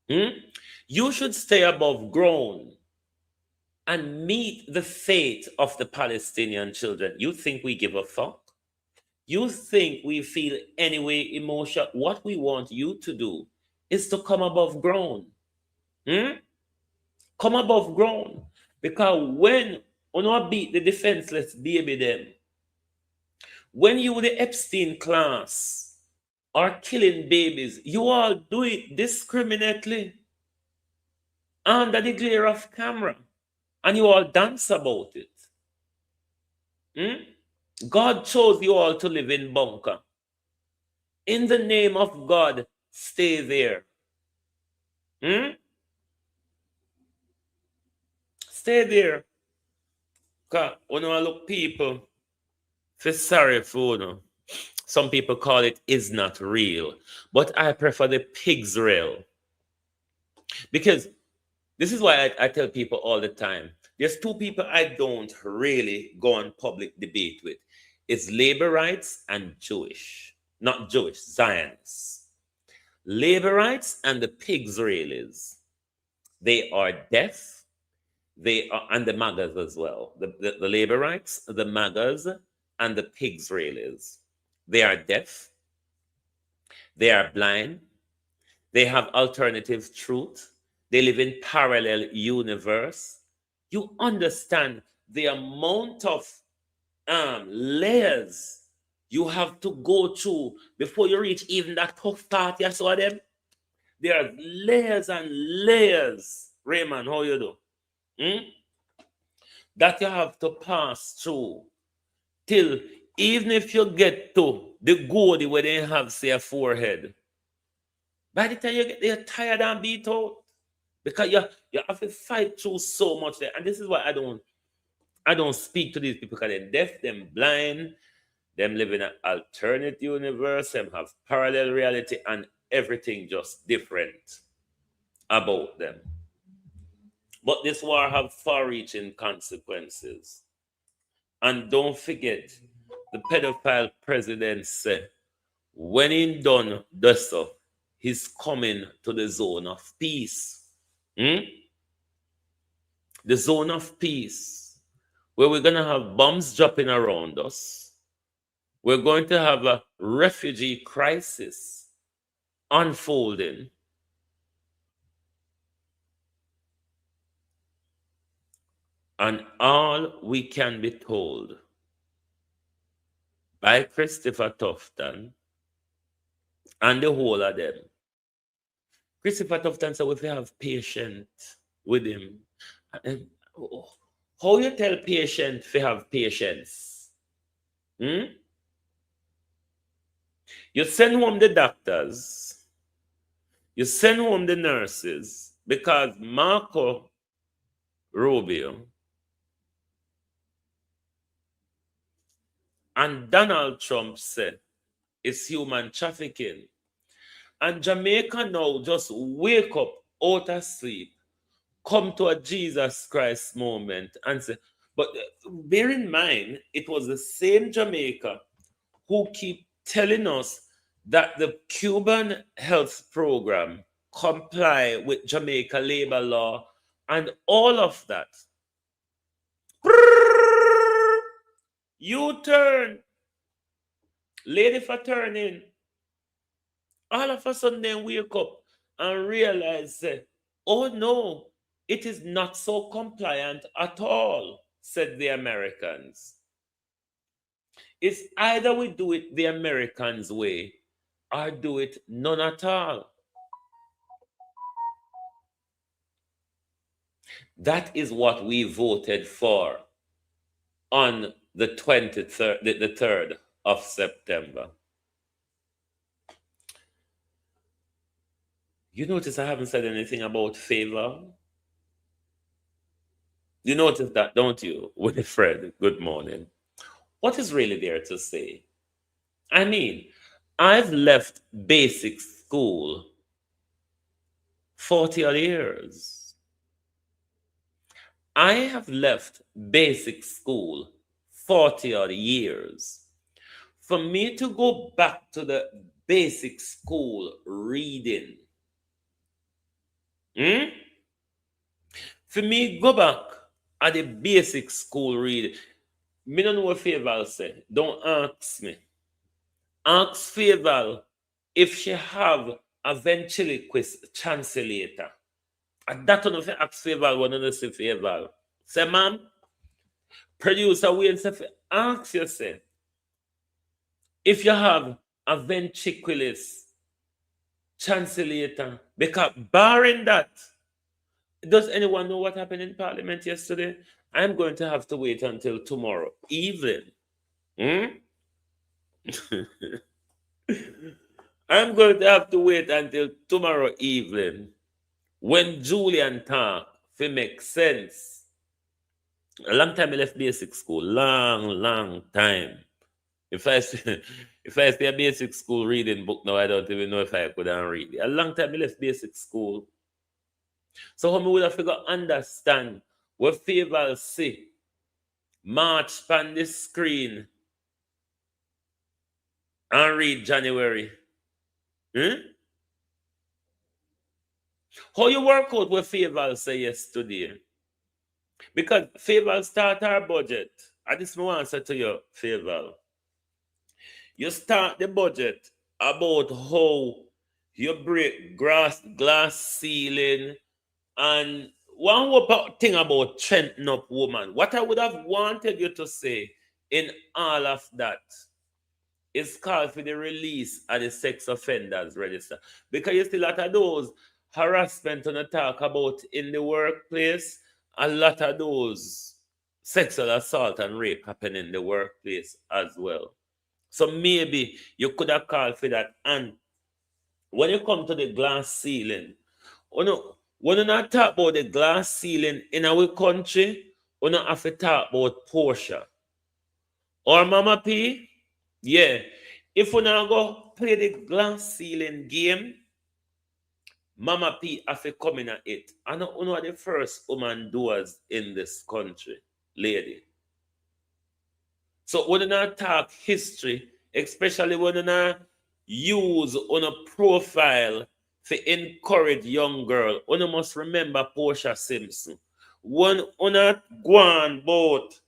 You should stay above ground and meet the fate of the Palestinian children. You think we give a fuck? You think we feel any way emotion? What we want you to do is to come above ground. Come above ground. Because when you not beat the defenseless baby them, when you the Epstein class are killing babies, you all do it discriminately under the glare of camera, and you all dance about it. God chose you all to live in bunker. In the name of God, stay there. Stay there. Because when I look people, feel sorry for you. Some people call it is not real. But I prefer the pigs real. Because this is why I tell people all the time. There's two people I don't really go on public debate with. It's labor rights and Jewish. Not Jewish, Zionists. Labor rights and the pigs realies. They are deaf. They are, and the MAGAs as well. The labor rights, the MAGAs, and the pigs realies. They are deaf. They are blind. They have alternative truth. They live in parallel universe. You understand the amount of layers you have to go through before you reach even that tough part you saw them. There are layers and layers, Raymond, how you do? That you have to pass through till even if you get to the goal where they have, say, a forehead, by the time you get there, tired and beat out. Because you have to fight through so much there. And this is why I don't speak to these people, because they're deaf, them blind, them live in an alternate universe, them have parallel reality, and everything just different about them. But this war have far-reaching consequences. And don't forget, the pedophile president said, when he done this stuff, he's coming to the zone of peace. The zone of peace, where we're going to have bombs dropping around us. We're going to have a refugee crisis unfolding. And all we can be told by Christopher Tufton and the whole of them. Christopher Tufton said, if you have patience with him, how you tell patient if you have patience? You send home the doctors, you send home the nurses, because Marco Rubio and Donald Trump said it's human trafficking. And Jamaica now just wake up out of sleep, come to a Jesus Christ moment and say, but bear in mind, it was the same Jamaica who keep telling us that the Cuban health program comply with Jamaica labor law and all of that. You turn, lady for turning. All of a sudden they wake up and realize, oh no, it is not so compliant at all, said the Americans. It's either we do it the Americans' way or do it none at all. That is what we voted for on the 23rd, the 3rd of September. You notice I haven't said anything about favor? You notice that, don't you, Winifred? Good morning. What is really there to say? I mean, I've left basics school 40 odd years. I have left basic school 40 odd years. For me to go back to the basic school reading, for me go back at the basic school reading, me don't know what Favor say. Don't ask me. Ask Favor if she have a ventriloquist translator. And that one of the ask Favor, one of the say Favor. Say, ma'am, producer Wayne say, ask yourself if you have a ventriloquist translator. Because barring that, does anyone know what happened in Parliament yesterday? I'm going to have to wait until tomorrow evening. I'm going to have to wait until tomorrow evening when Julian talk if make sense. A long time I left basic school. Long time. If I say a basic school reading book now, I don't even know if I could read it. A long time I left basic school. So how me would have figure understand what Favor see march on the screen and read January? How you work out what Favor say yesterday? Because Favor start our budget. And this is my answer to your Favor. You start the budget about how you break glass ceiling and one more thing about trending up woman. What I would have wanted you to say in all of that is called for the release of the sex offenders register. Because you see a lot of those harassment on the talk about in the workplace, a lot of those sexual assault and rape happen in the workplace as well. So maybe you could have called for that. And when you come to the glass ceiling, when you not talk about the glass ceiling in our country, we not have to talk about Portia. Or Mama P, yeah. If we now go play the glass ceiling game, Mama P have to come in at it. I know one of the first woman doers in this country, lady. So when you not talk history, especially when you not use on a profile to encourage young girl, you must remember Portia Simpson. When you not go on about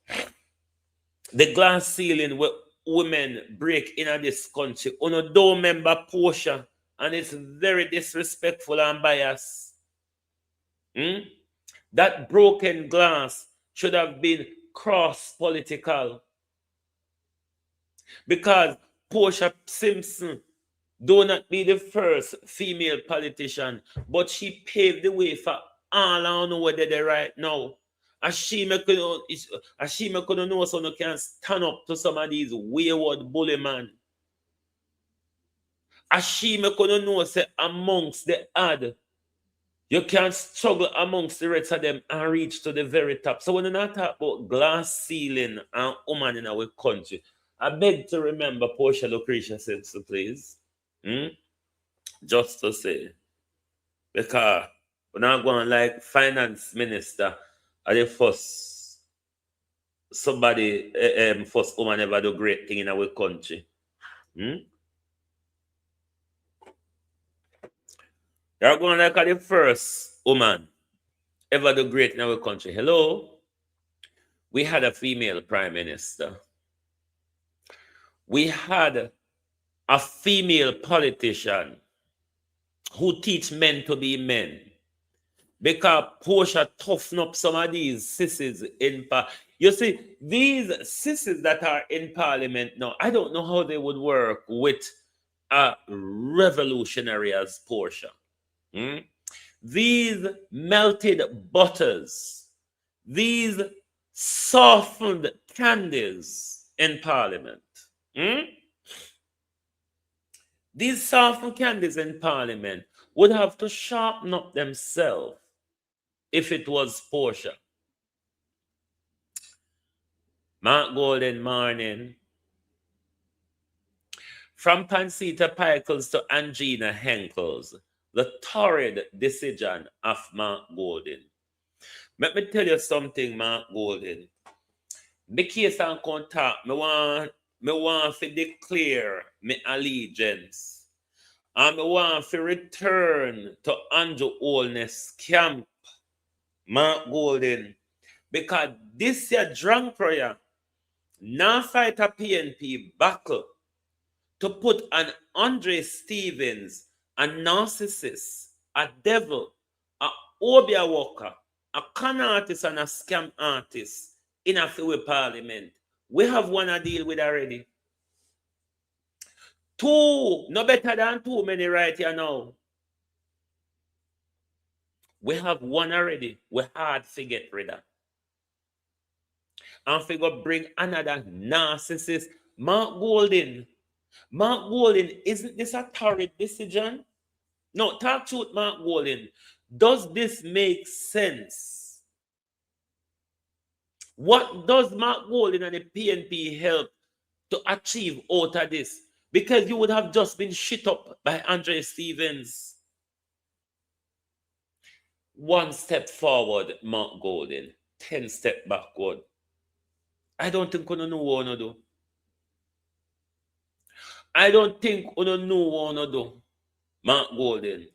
the glass ceiling where women break in this country, you don't remember Portia, and it's very disrespectful and biased. That broken glass should have been cross-political. Because Portia Simpson do not be the first female politician, but she paved the way for all I know where they're right now. As she make know so you can stand up to some of these wayward bully man. As she make know say amongst the odd, you can struggle amongst the rest of them and reach to the very top. So when you not talk about glass ceiling and woman in our country, I beg to remember Portia Lucretia Simpson, please. Just to say. Because we're not going like finance minister or the first somebody first woman ever do great thing in our country. You're going like the first woman ever do great in our country. Hello? We had a female prime minister. We had a female politician who teach men to be men. Because Portia toughen up some of these sissies in you see, these sissies that are in parliament now, I don't know how they would work with a revolutionary as Portia. These melted butters, these softened candies in parliament. These softened candies in parliament would have to sharpen up themselves if it was Portia. Mark Golden morning. From Pansita Pickles to Angina Henkels, the torrid decision of Mark Golden. Let me tell you something, Mark Golden. The case and contact, me want to declare my allegiance. And I want to return to Andrew Holness camp, Mark Golden. Because this year drunk prayer, now fight a PNP battle to put an Andre Stevens, a narcissist, a devil, a obia worker, a con artist and a scam artist in a few parliament. We have one to deal with already. Two, no better than too many right here now. We have one already. We're hard to get rid of. And we go bring another narcissist. Mark Golden. Mark Golden, isn't this a torrid decision? No, talk truth, Mark Golden. Does this make sense? What does Mark Golden and the PNP help to achieve out of this? Because you would have just been shit up by Andre Stevens. One step forward, Mark Golden. 10 steps backward. I don't think we know what to do. I don't think we know what to do, Mark Golden.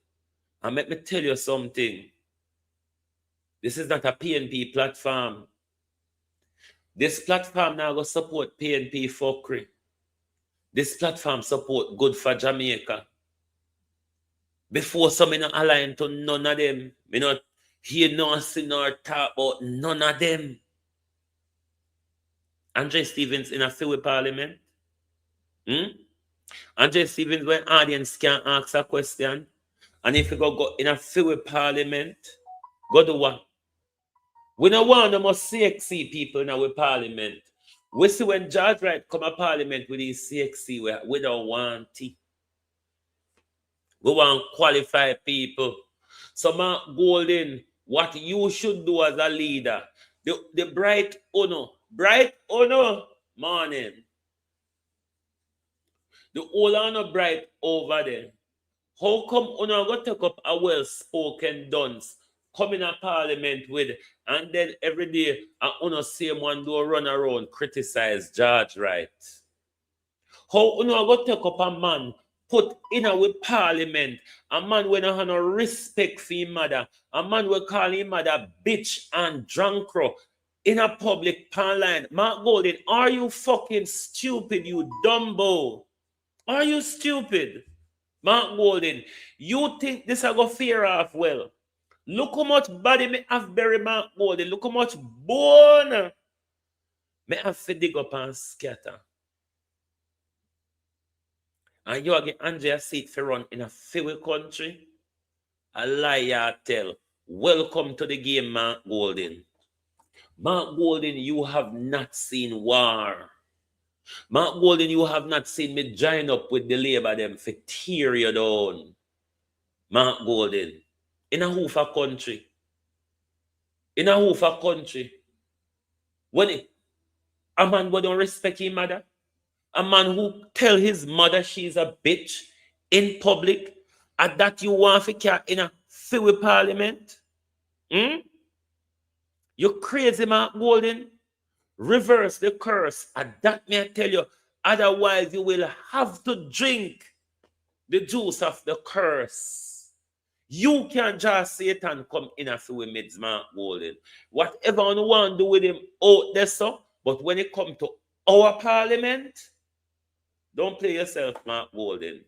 And let me tell you something. This is not a PNP platform. This platform now will support PNP fuckery. This platform support good for Jamaica. Before some not aligned to none of them. Me not hear nor see nor talk about none of them. Andre Stevens in a few parliament. Andre Stevens, when audience can ask a question, and if you go in a few parliament, go do what? We don't want no more CXC people in our parliament. We see when George Wright come to parliament with his CXC, we don't want it. We want qualified people. So Mark Golden, what you should do as a leader, the bright honor, morning. The old honor bright over there. How come honor go take up a well-spoken dunce, come in a parliament with, and then every day honor same one do run around criticize George Wright? How honor go take up a man put in a with parliament, a man when I have no respect for his mother, a man will call him mother bitch and drunkro in a public parliament. Mark Golden, are you fucking stupid, you dumbo? Are you stupid? Mark Golden, you think this I go fear off well? Look how much body me have buried Mark Golden. Look how much bone me have to dig up and scatter. And you again Andrea seat for run in a few country. A liar tell. Welcome to the game, Mark Golden. Mark Golden, you have not seen war. Mark Golden, you have not seen me join up with the labor them for tear you down. Mark Golden. In a hoof country. In a hoof country. When a man who don't respect his mother, a man who tell his mother she's a bitch in public, and that you want to care in a few parliament? You crazy, Mark Golden? Reverse the curse, and that may I tell you, otherwise you will have to drink the juice of the curse. You can't just Satan come in a few minutes, Mark Golden. Whatever you want to do with him out there, so, but when it comes to our parliament, don't play yourself, Mark Golden.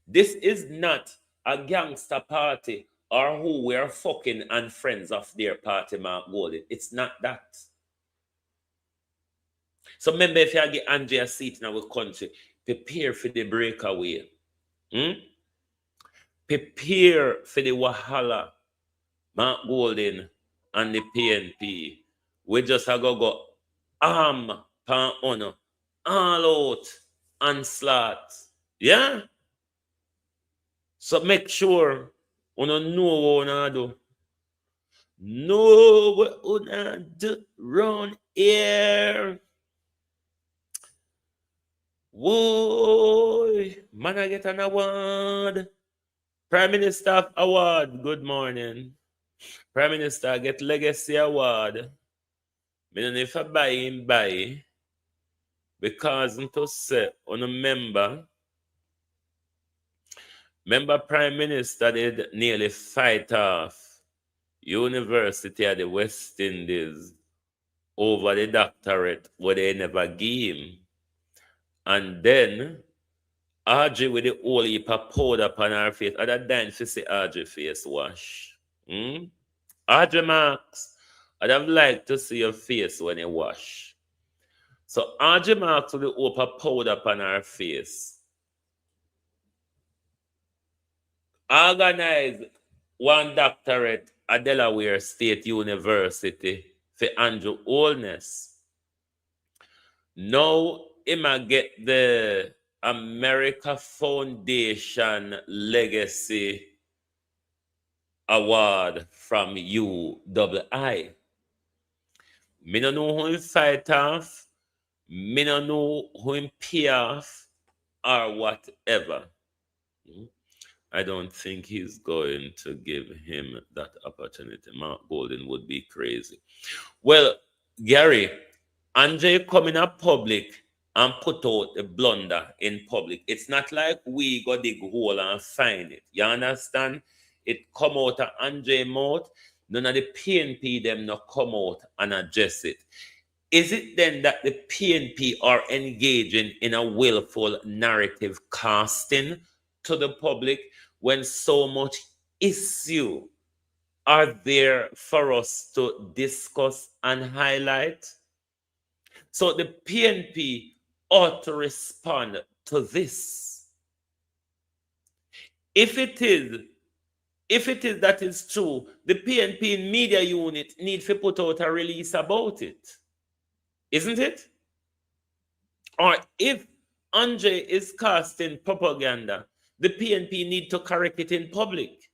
This is not a gangster party or who we are fucking and friends of their party, Mark Golden. It's not that. So remember, if you get Andrea seat in our country, prepare for the breakaway. Prepare for the wahala. Mark Golden and the PNP. We just have to go arm, pan honor, all out, onslaught. Yeah? So make sure you know what you do. Know what you do round here. Whoa, man, I get an award. Prime Minister Award. Good morning. Prime Minister get Legacy Award. Me don't know if I buy him buy because to say on a member Prime Minister did nearly fight off University of the West Indies over the doctorate where they never give him. And then Audrey with the whole heap of powder upon her face. Other than to see Audrey face wash. Audrey Marks, I'd have liked to see your face when you wash. So Audrey Marks with the whole heap of powder upon her face. Organized one doctorate at Delaware State University for Andrew Holness. Now he might get the America Foundation Legacy Award from UII. Me no know who him fight off, me no know who him pay off, or whatever. I don't think he's going to give him that opportunity. Mark Golden would be crazy. Well, Gary, Andre coming up public and put out the blunder in public. It's not like we go dig hole and find it. You understand? It come out of Andre mouth. None of the PNP them not come out and address it. Is it then that the PNP are engaging in a willful narrative casting to the public when so much issue are there for us to discuss and highlight? So the PNP ought to respond to this. If it is that is true, the PNP media unit need to put out a release about it. Isn't it? Or if Andre is casting propaganda, the PNP need to correct it in public.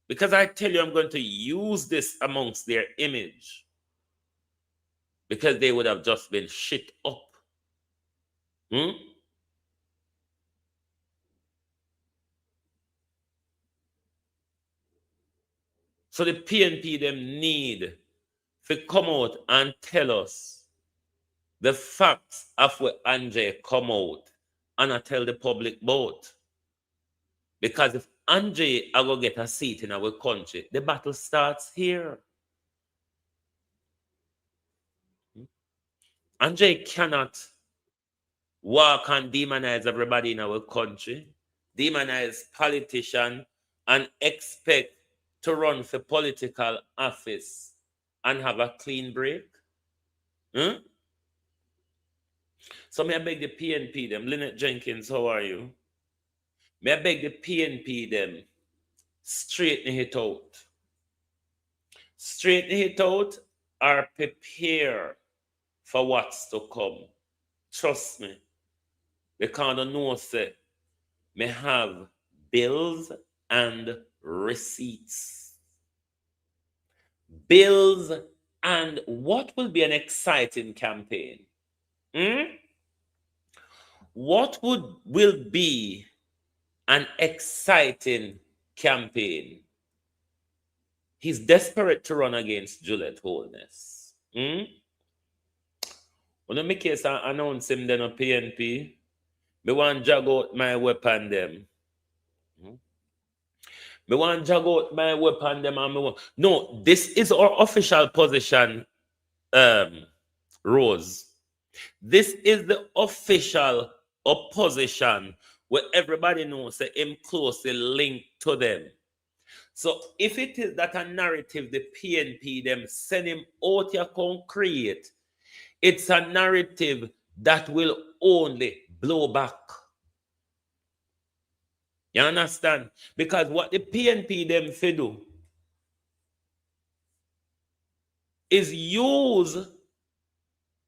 Because I tell you, I'm going to use this amongst their image. Because they would have just been shit up. So the PNP them need to come out and tell us the facts of what Andre come out and I tell the public both. Because if Andre I go get a seat in our country, the battle starts here. Andre cannot walk and demonize everybody in our country, demonize politicians, and expect to run for political office and have a clean break. So may I beg the PNP them, Lynette Jenkins, how are you? May I beg the PNP them, straighten it out. Straighten it out or prepare for what's to come. Trust me. Because I know say, may have bills and receipts. Bills and what will be an exciting campaign? What will be an exciting campaign? He's desperate to run against Juliet Holness. When I make case I announce him then on PNP, me want jog out my weapon them. Me want jog out my weapon them and me want... No, this is our official position, Rose. This is the official opposition where everybody knows that him closely linked to them. So if it is that a narrative the PNP them send him out here concrete, it's a narrative that will only blow back. You understand? Because what the PNP them fi do is use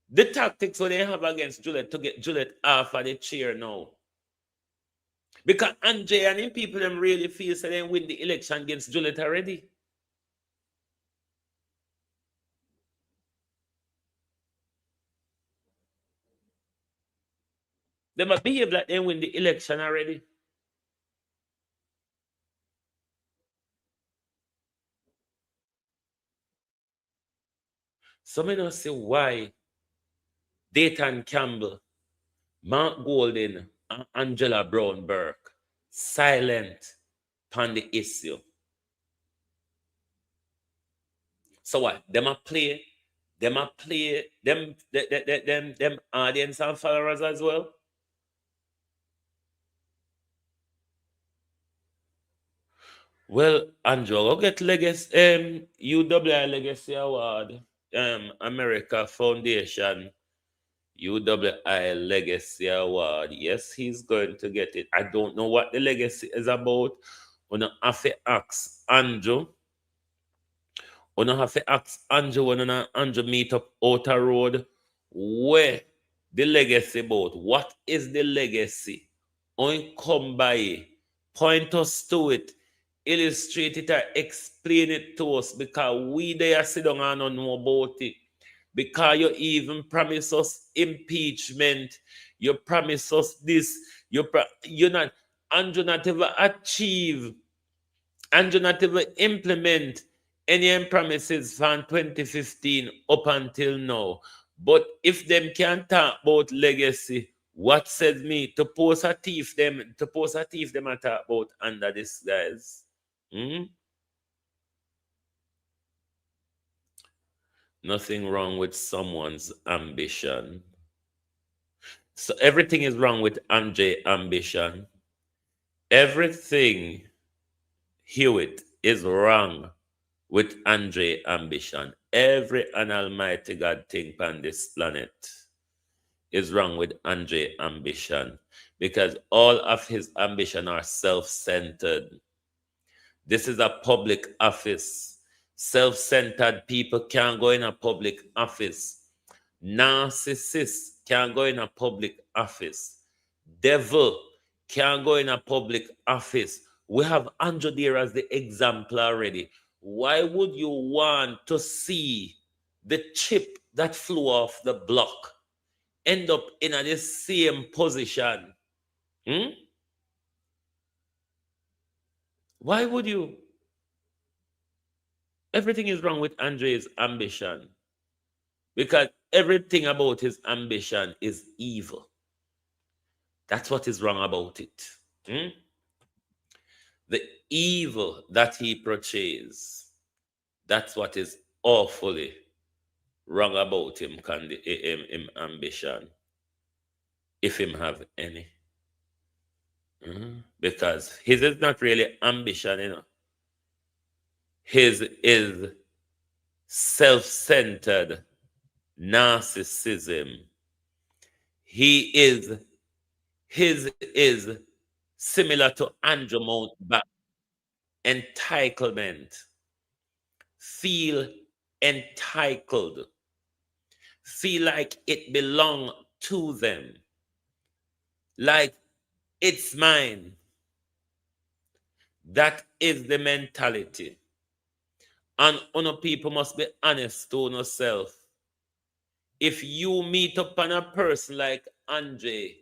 the tactics that they have against Juliet to get Juliet off of the chair now. Because Andre and him people them really feel so they win the election against Juliet already. They might behave like they win the election already. So I don't see why Dayton Campbell, Mark Golden, and Angela Brown Burke silent on the issue. So what? Them play them audience and followers as well. Well, Andrew, go get legacy UWI Legacy Award, America Foundation UWI Legacy Award. Yes, he's going to get it. I don't know what the legacy is about. When I have to ask Andrew. When I have to ask Andrew when Andrew meet up Outer Road, where the legacy about? What is the legacy? On come by it. Point us to it. Illustrate it or explain it to us, because we there sit down and don't know about it. Because you even promise us impeachment, you promise us this, you're not, Andrew not ever achieve, Andrew not ever implement any promises from 2015 up until now. But if them can't talk about legacy, what says me to post a thief them and talk about under this guys? Nothing wrong with someone's ambition. So everything is wrong with Andre ambition. Everything, Hewitt, is wrong with Andre ambition. Every an almighty God thing on this planet is wrong with Andre ambition, because all of his ambition are self-centered. This is a public office. Self-centered people can't go in a public office. Narcissists can't go in a public office. Devil can't go in a public office. We have Andrew there as the example already. Why would you want to see the chip that flew off the block end up in the same position? Why would you? Everything is wrong with Andre's ambition, because everything about his ambition is evil. That's what is wrong about it. The evil that he portrays, that's what is awfully wrong about him, him ambition, if him have any. Because his is not really ambition, you know. His is self-centered narcissism. His is similar to Andrew Mountbatten. Entitlement. Feel entitled. Feel like it belongs to them. Like it's mine. That is the mentality. And people must be honest to yourself. If you meet up on a person like Andre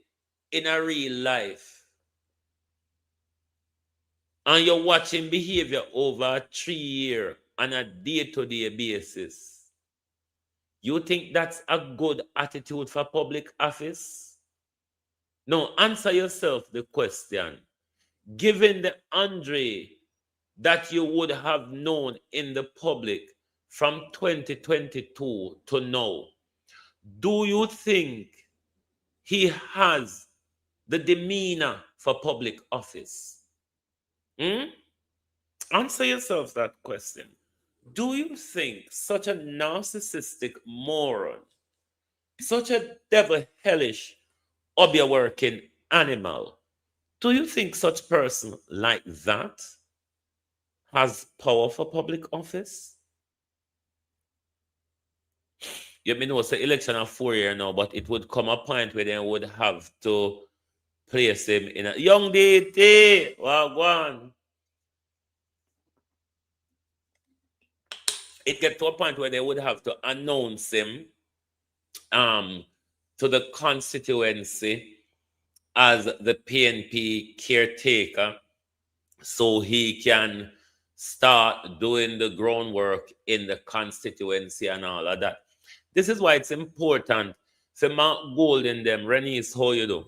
in a real life, and you're watching behavior over a 3-year on a day-to-day basis, you think that's a good attitude for public office? No, answer yourself the question. Given the Andre that you would have known in the public from 2022 to now, do you think he has the demeanor for public office? Answer yourself that question. Do you think such a narcissistic moron, such a devil hellish, obby-working animal, do you think such person like that has power for public office? You may know it's an election of 4 years now, but it would come a point where they would have to place him in a young DT. Wagwan. It get to a point where they would have to announce him to the constituency as the PNP caretaker so he can start doing the groundwork in the constituency and all of that. This is why it's important. So Mark Gold in them, Renice, how you do?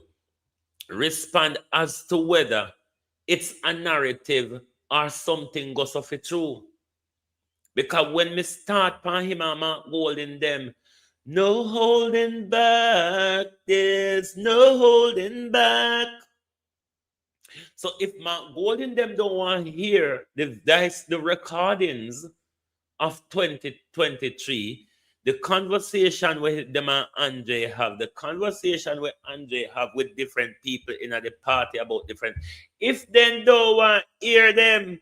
Respond as to whether it's a narrative or something goes off it true. Because when me start on him and Mark Gold in them, no holding back, there's no holding back. So if Mark Gold in them don't want to hear the recordings of 2023, the conversation with them and Andre have, the conversation with Andre have with different people in the party about different. If they don't want to hear them,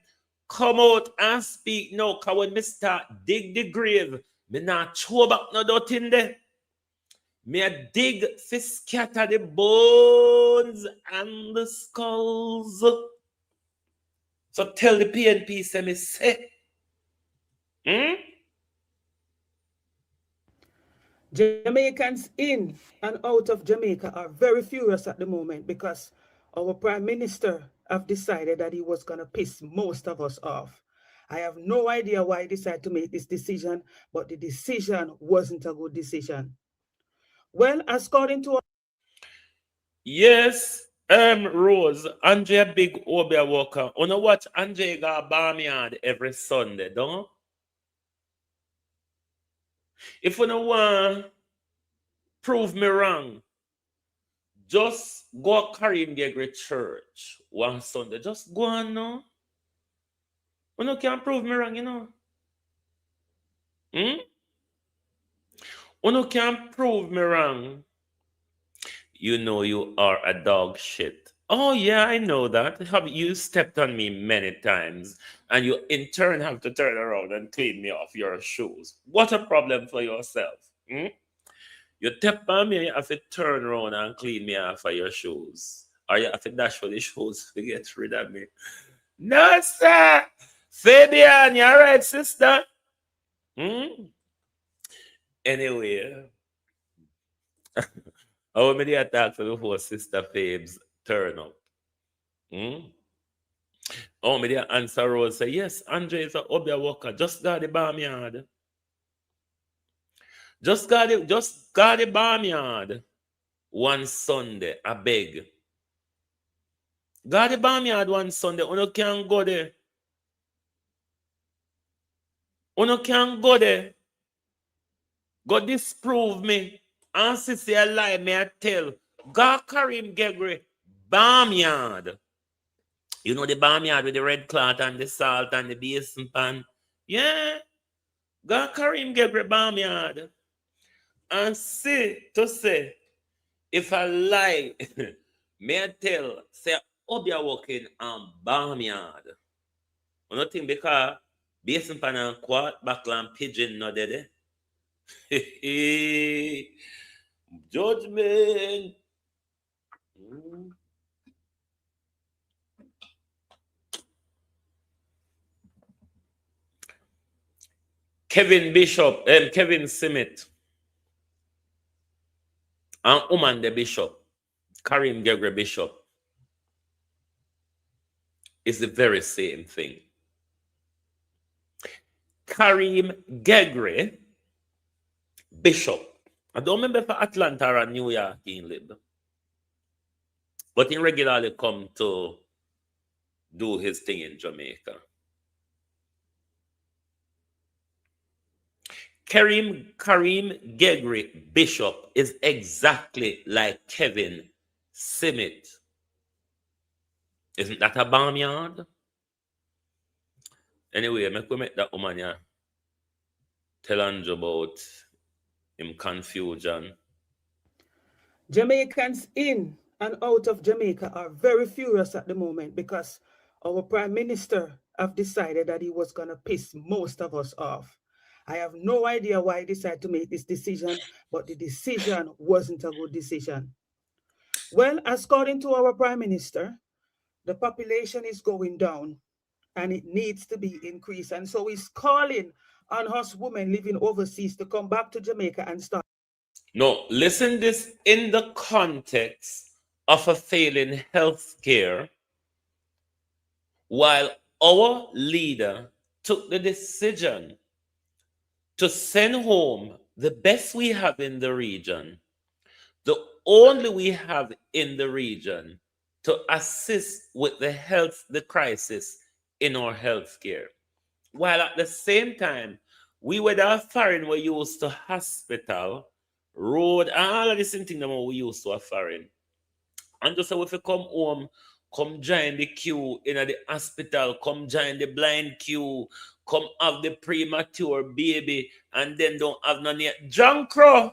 come out and speak now. Because when me start dig the grave, me not throw back no dot in there. Me a dig fi scatter the bones and the skulls. So tell the PNP say me say. Jamaicans in and out of Jamaica are very furious at the moment because our Prime Minister have decided that he was going to piss most of us off. I have no idea why he decided to make this decision, but the decision wasn't a good decision. Well, according to... Yes, Rose, Andre a big Obia Walker. You know what? Andre got barnyard every Sunday, don't? If you don't want to prove me wrong, just go carry him to church one Sunday. Just go on now. You can't prove me wrong, you know. You can't prove me wrong. You know you are a dog shit. Oh yeah, I know that. Have you stepped on me many times, and you in turn have to turn around and clean me off your shoes. What a problem for yourself. You step on me, you have to turn around and clean me off of your shoes. Or you have to dash for the shoes to get rid of me. No, sir. Fabian, you all right, sister? Anyway, I want me to attack before Sister Fabes turn up. Oh, me the answer Rose say, yes, Andre is a Obia worker. Just got the barnyard. Just got the barnyard. One Sunday, I beg. Got the barnyard one Sunday. You can't go there. You can't go there. Go disprove me. And say a lie, may I tell. God Karim Gregory, barnyard. You know the barnyard with the red cloth and the salt and the basin pan? Yeah. God Karim Gregory barnyard. And say, if I lie, may I tell, say, Obia working on barnyard. You know think because basin pan and quart, backland pigeon no dead. Judgment. Kevin Simmet and Oman the Bishop, Karim Gregory Bishop, is the very same thing. Karim Gregory Bishop, I don't remember for Atlanta or New York in live, but he regularly come to do his thing in Jamaica. Karim Gregory Bishop is exactly like Kevin Simmet. Isn't that a barnyard? Anyway, I make that woman here tell Andrew about him confusion. Jamaicans in and out of Jamaica are very furious at the moment because our Prime Minister have decided that he was going to piss most of us off. I have no idea why he decided to make this decision, but the decision wasn't a good decision. Well, according to our Prime Minister, the population is going down and it needs to be increased. And so he's calling on us women living overseas to come back to Jamaica and start. No, listen this in the context of a failing health care, while our leader took the decision to send home the best we have in the region, the only we have in the region, to assist with the crisis in our healthcare. While at the same time, we were the foreign we used to hospital, road, and all of these things that we used to a foreign. And just so if you come home, come join the queue in the hospital, come join the blind queue, come have the premature baby, and then don't have none yet. Jankro,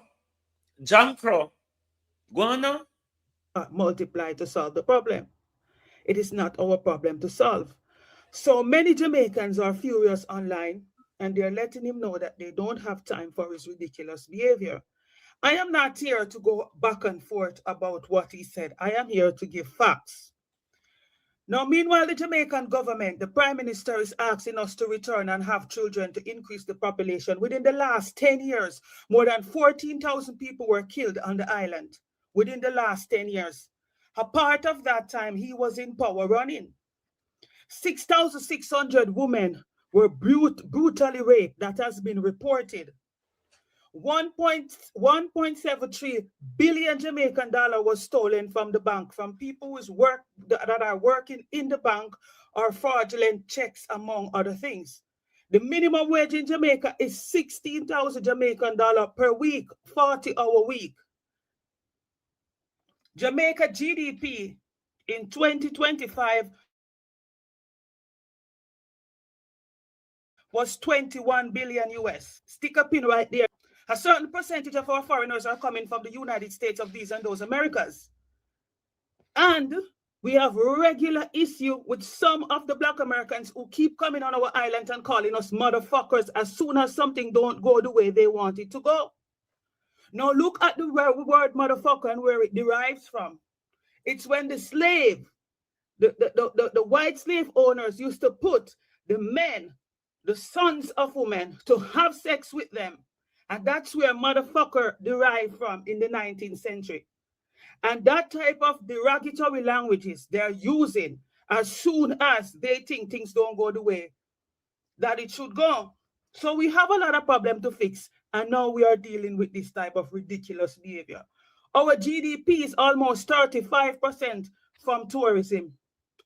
go on now. Multiply to solve the problem. It is not our problem to solve. So many Jamaicans are furious online, and they're letting him know that they don't have time for his ridiculous behavior. I am not here to go back and forth about what he said. I am here to give facts. Now, meanwhile, the Jamaican government, the Prime Minister is asking us to return and have children to increase the population. Within the last 10 years, more than 14,000 people were killed on the island. Within the last 10 years. A part of that time, he was in power running. 6,600 women were brutally raped. That has been reported. 1.73 billion Jamaican dollar was stolen from the bank from people that are working in the bank or fraudulent checks, among other things. The minimum wage in Jamaica is 16,000 Jamaican dollar per week, 40-hour week. Jamaica GDP in 2025 was 21 billion US. Stick a pin right there. A certain percentage of our foreigners are coming from the United States of these and those Americas. And we have regular issue with some of the Black Americans who keep coming on our island and calling us motherfuckers as soon as something don't go the way they want it to go. Now look at the word motherfucker and where it derives from. It's when the slave, the white slave owners used to put the men, the sons of women, to have sex with them. And that's where motherfucker derived from in the 19th century. And that type of derogatory languages they're using as soon as they think things don't go the way that it should go. So we have a lot of problem to fix. And now we are dealing with this type of ridiculous behavior. Our GDP is almost 35% from tourism.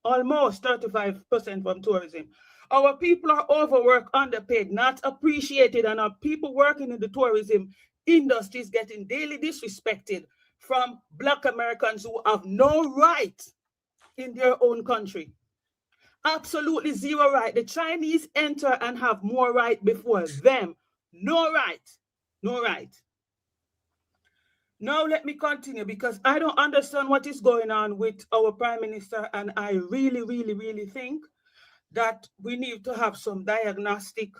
Almost 35% from tourism. Our people are overworked, underpaid, not appreciated, and our people working in the tourism industry is getting daily disrespected from Black Americans who have no right in their own country. Absolutely zero right. The Chinese enter and have more right before them. No right. No right. Now let me continue because I don't understand what is going on with our Prime Minister, and I really think that we need to have some diagnostic,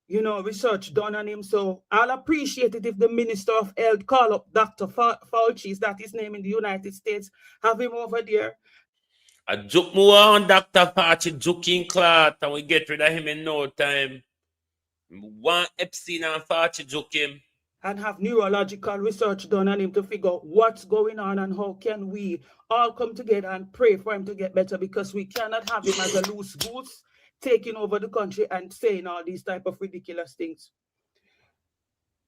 research done on him. So I'll appreciate it if the Minister of Health call up Dr. Fauci, is that his name in the United States, have him over there. I joke more on Dr. Fauci joking clot and we get rid of him in no time. One Epstein and Fauci joke him. And have neurological research done on him to figure out what's going on and how can we all come together and pray for him to get better, because we cannot have him as a loose goose taking over the country and saying all these type of ridiculous things.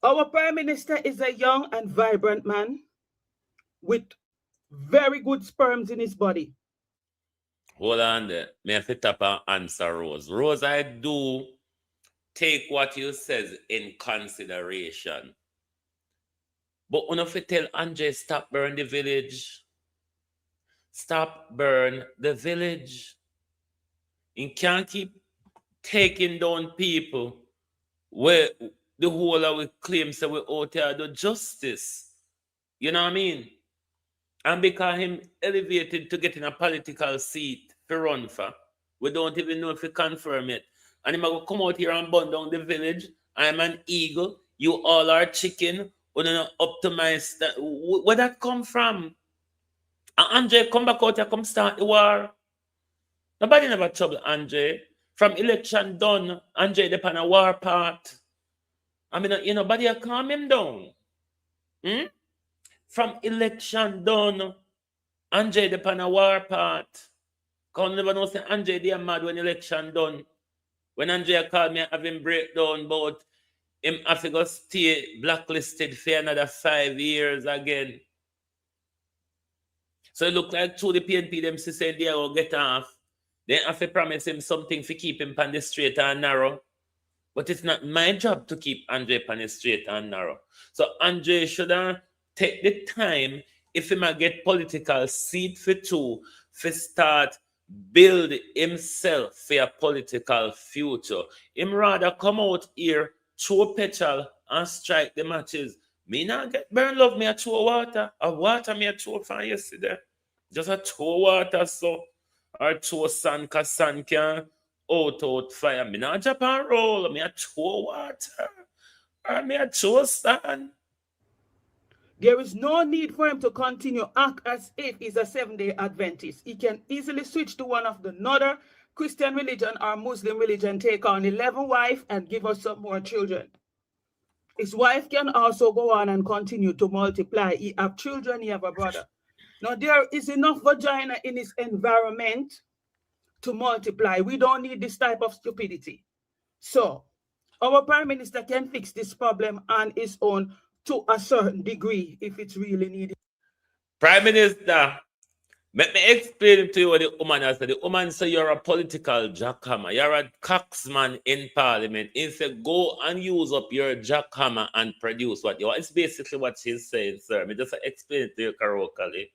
Our Prime Minister is a young and vibrant man with very good sperms in his body. Hold on there. May I fit up and answer Rose? Rose, I do take what you says in consideration. But when you tell Andre, stop burn the village. Stop burn the village. You can't keep taking down people where the whole of we claims that we out here do justice. You know what I mean? And because him elevated to getting a political seat to run for, we don't even know if he confirm it. And he might come out here and burn down the village. I'm an eagle. You all are chicken. We don't optimize that. Where that come from? And Andre come back out here, come start the war. Nobody never trouble Andre. From election done, Andre depend a war part. I mean, nobody calm him down. From election done, Andre depend a war part. Can't never know say Andre they are mad when election done. When Andre called me have him breakdown about him have to go stay blacklisted for another 5 years again. So it look like through the PNP them saying they will get off. Then have to promise him something to keep him on the straight and narrow. But it's not my job to keep Andre on the straight and narrow. So Andre should take the time, if he might get political seat for two, for start build himself for a political future. Him rather come out here, throw petrol and strike the matches. Me not get burn love me a throw water. A water me a throw from yesterday. Just a throw water so. Or throw sun cause sun can out fire. Me not drop and roll. Me a throw water. Or me a throw sun. There is no need for him to continue act as if he's a Seventh-day Adventist. He can easily switch to one of the another Christian religion or Muslim religion, take on 11 wives and give us some more children. His wife can also go on and continue to multiply. He have children, he have a brother. Now there is enough vagina in his environment to multiply. We don't need this type of stupidity. So our Prime Minister can fix this problem on his own to a certain degree if it's really needed. Prime Minister, let me explain to you what the woman has said. The woman said you're a political jackhammer. You're a coxman in parliament. He said go and use up your jackhammer and produce what you want. It's basically what she's saying, sir. Me just explain it to you correctly.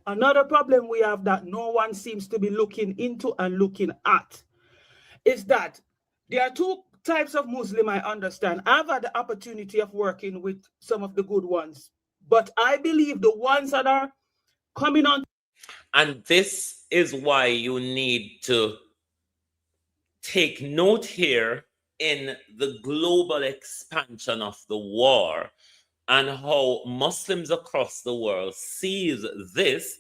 Another problem we have that no one seems to be looking into and looking at is that there are two types of Muslim I understand. I've had the opportunity of working with some of the good ones, but I believe the ones that are coming on. And this is why you need to take note here in the global expansion of the war and how Muslims across the world sees this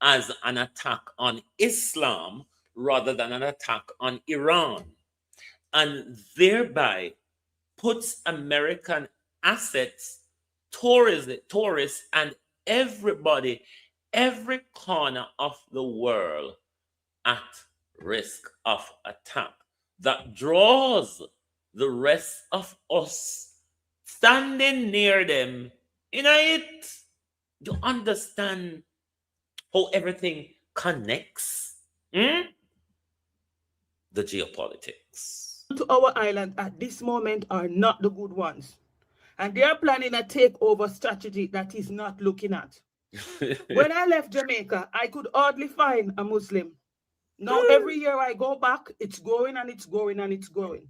as an attack on Islam rather than an attack on Iran, and thereby puts American assets, tourists, and everybody, every corner of the world at risk of attack. That draws the rest of us standing near them in it. You understand how everything connects? The geopolitics. To our island at this moment are not the good ones. And they are planning a takeover strategy that is not looking at. When I left Jamaica, I could hardly find a Muslim. Now every year I go back, it's growing and it's growing and it's growing.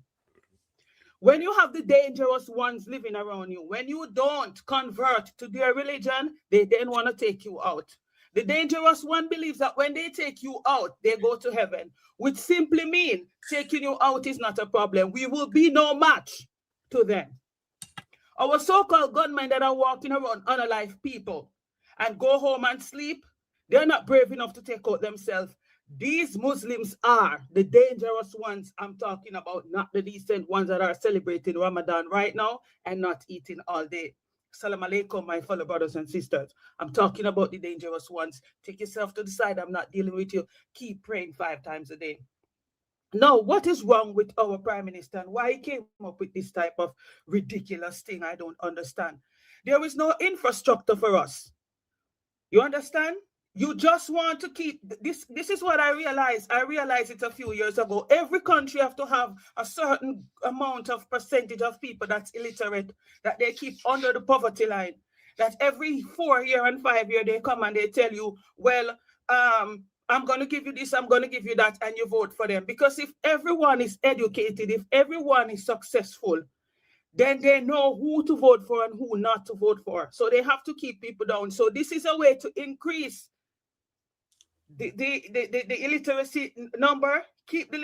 When you have the dangerous ones living around you, when you don't convert to their religion, they then want to take you out. The dangerous one believes that when they take you out, they go to heaven, which simply means taking you out is not a problem. We will be no match to them. Our so-called gunmen that are walking around unalive people and go home and sleep, they're not brave enough to take out themselves. These Muslims are the dangerous ones I'm talking about, not the decent ones that are celebrating Ramadan right now and not eating all day. Salam alaikum, my fellow brothers and sisters. I'm talking about the dangerous ones. Take yourself to the side. I'm not dealing with you. Keep praying 5 times a day. Now, what is wrong with our Prime Minister and why he came up with this type of ridiculous thing? I don't understand. There is no infrastructure for us. You understand? You just want to keep this. This is what I realized. I realized it a few years ago. Every country have to have a certain amount of percentage of people that's illiterate, that they keep under the poverty line. That every 4 year and 5 year they come and they tell you, well, I'm going to give you this, I'm going to give you that, and you vote for them. Because if everyone is educated, if everyone is successful, then they know who to vote for and who not to vote for. So they have to keep people down. So this is a way to increase the illiteracy number, keep the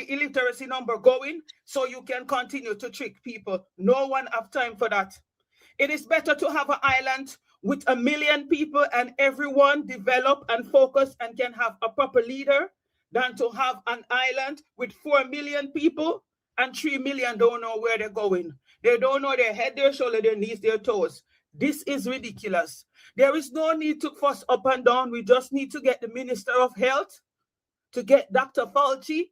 illiteracy number going so you can continue to trick people. No one have time for that. It is better to have an island with 1 million people and everyone develop and focus and can have a proper leader than to have an island with 4 million people and 3 million don't know where they're going. They don't know their head, their shoulder, their knees, their toes. This is ridiculous. There is no need to fuss up and down. We just need to get the Minister of Health, to get Dr. Fauci,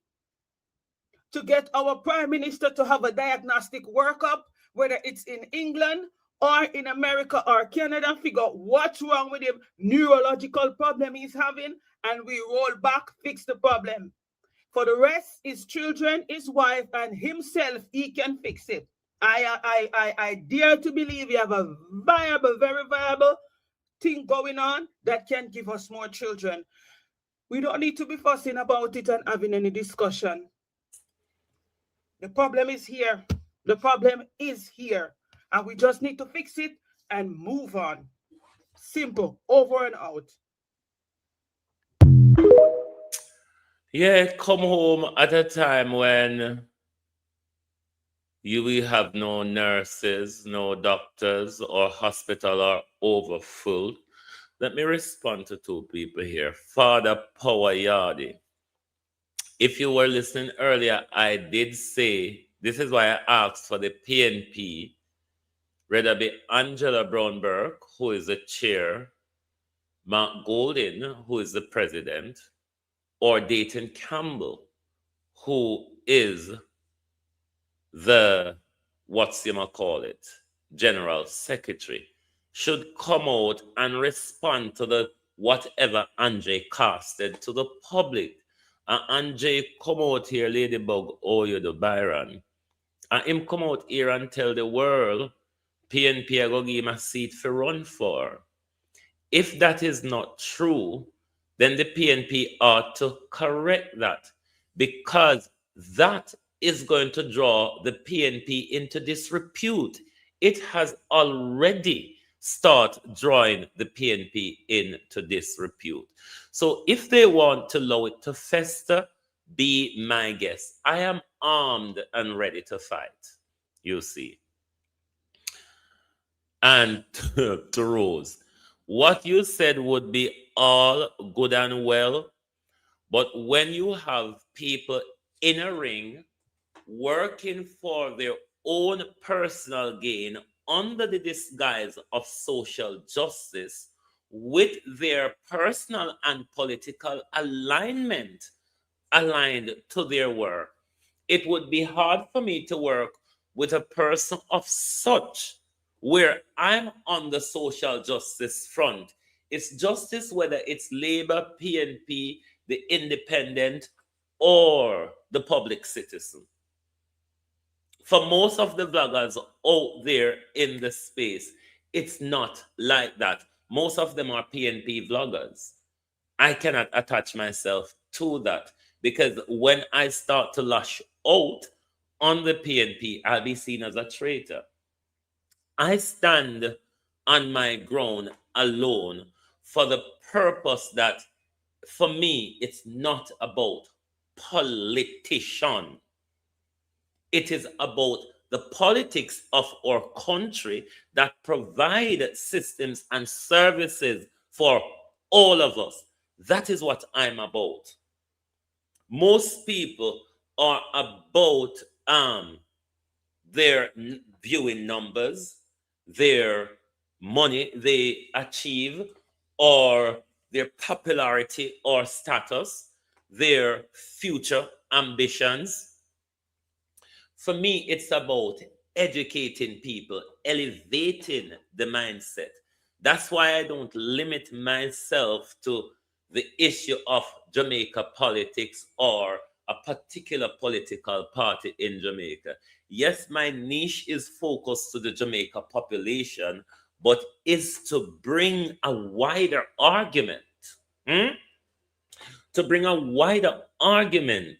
to get our Prime Minister to have a diagnostic workup, whether it's in England or in America or Canada, figure out what's wrong with him, neurological problem he's having, and we roll back, fix the problem. For the rest, his children, his wife, and himself, he can fix it. I dare to believe we have a viable, very viable thing going on that can give us more children. We don't need to be fussing about it and having any discussion. The problem is here. The problem is here. And we just need to fix it and move on. Simple. Over and out. Yeah, come home at a time when you will have no nurses, no doctors, or hospital are overfull. Let me respond to two people here. Father Power Yardi. If you were listening earlier, I did say, this is why I asked for the PNP, whether it be Angela Brownberg, who is the chair, Mark Goldin, who is the president, or Dayton Campbell, who is the, general secretary, should come out and respond to the whatever Andre casted to the public. And Andre come out here, Ladybug, oh, you the Byron. And him come out here and tell the world, PNP are going to give him a seat for run for. If that is not true, then the PNP ought to correct that, because that is going to draw the PNP into disrepute. It has already started drawing the PNP into disrepute. So if they want to allow it to fester, be my guest. I am armed and ready to fight, you see. And to Rose, what you said would be all good and well, but when you have people in a ring working for their own personal gain under the disguise of social justice with their personal and political alignment aligned to their work, it would be hard for me to work with a person of such, where I'm on the social justice front. It's justice whether it's Labour, PNP, the Independent, or the Public Citizen. For most of the vloggers out there in the space, it's not like that. Most of them are PNP vloggers. I cannot attach myself to that, because when I start to lash out on the PNP, I'll be seen as a traitor. I stand on my ground alone for the purpose that, for me, it's not about politician. It is about the politics of our country that provide systems and services for all of us. That is what I'm about. Most people are about their viewing numbers, their money they achieve, or their popularity or status, their future ambitions. For me, it's about educating people, elevating the mindset. That's why I don't limit myself to the issue of Jamaica politics or a particular political party in Jamaica. Yes, my niche is focused to the Jamaica population, but is to bring a wider argument. To bring a wider argument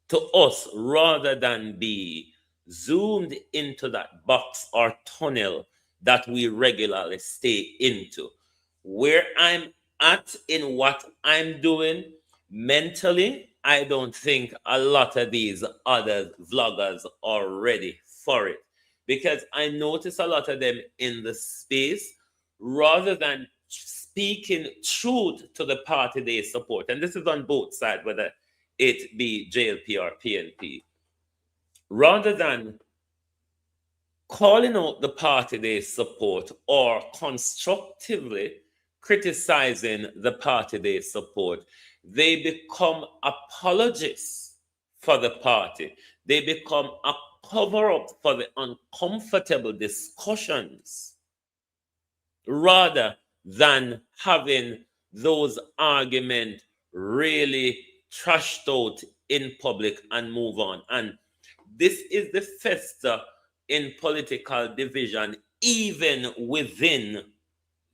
to us, rather than be zoomed into that box or tunnel that we regularly stay into. Where I'm at in what I'm doing mentally, I don't think a lot of these other vloggers are ready for it, because I notice a lot of them in the space, rather than speaking truth to the party they support, and this is on both sides, whether it be JLP or PNP, rather than calling out the party they support or constructively criticizing the party they support, they become apologists for the party. They become a cover up for the uncomfortable discussions rather than having those arguments really trashed out in public and move on. And this is the fester in political division, even within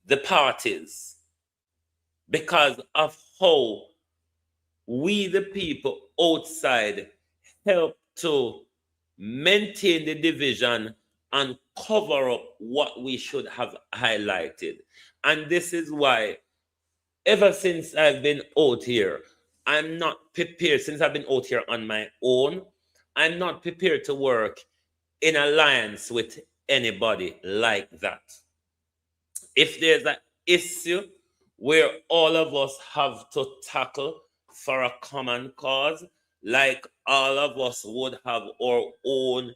the parties, because of how we, the people outside, help to maintain the division and cover up what we should have highlighted. And this is why, ever since I've been out here, I'm not prepared, since I've been out here on my own, I'm not prepared to work in alliance with anybody like that. If there's an issue where all of us have to tackle for a common cause, like all of us would have our own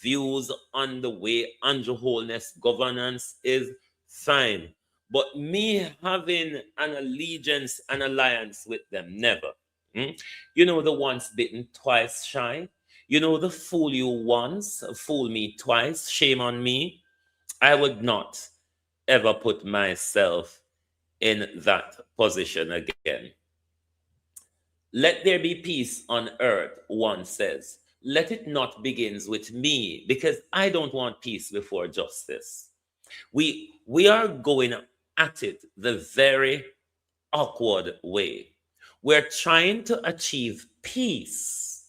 views on the way Andrew Holness governance is, fine. But me having an allegiance and alliance with them, never. You know, the once bitten, twice shy. You know, the fool you once, fool me twice, shame on me. I would not ever put myself in that position again. Let there be peace on earth, one says. Let it not begin with me, because I don't want peace before justice. We are going at it the very awkward way. We're trying to achieve peace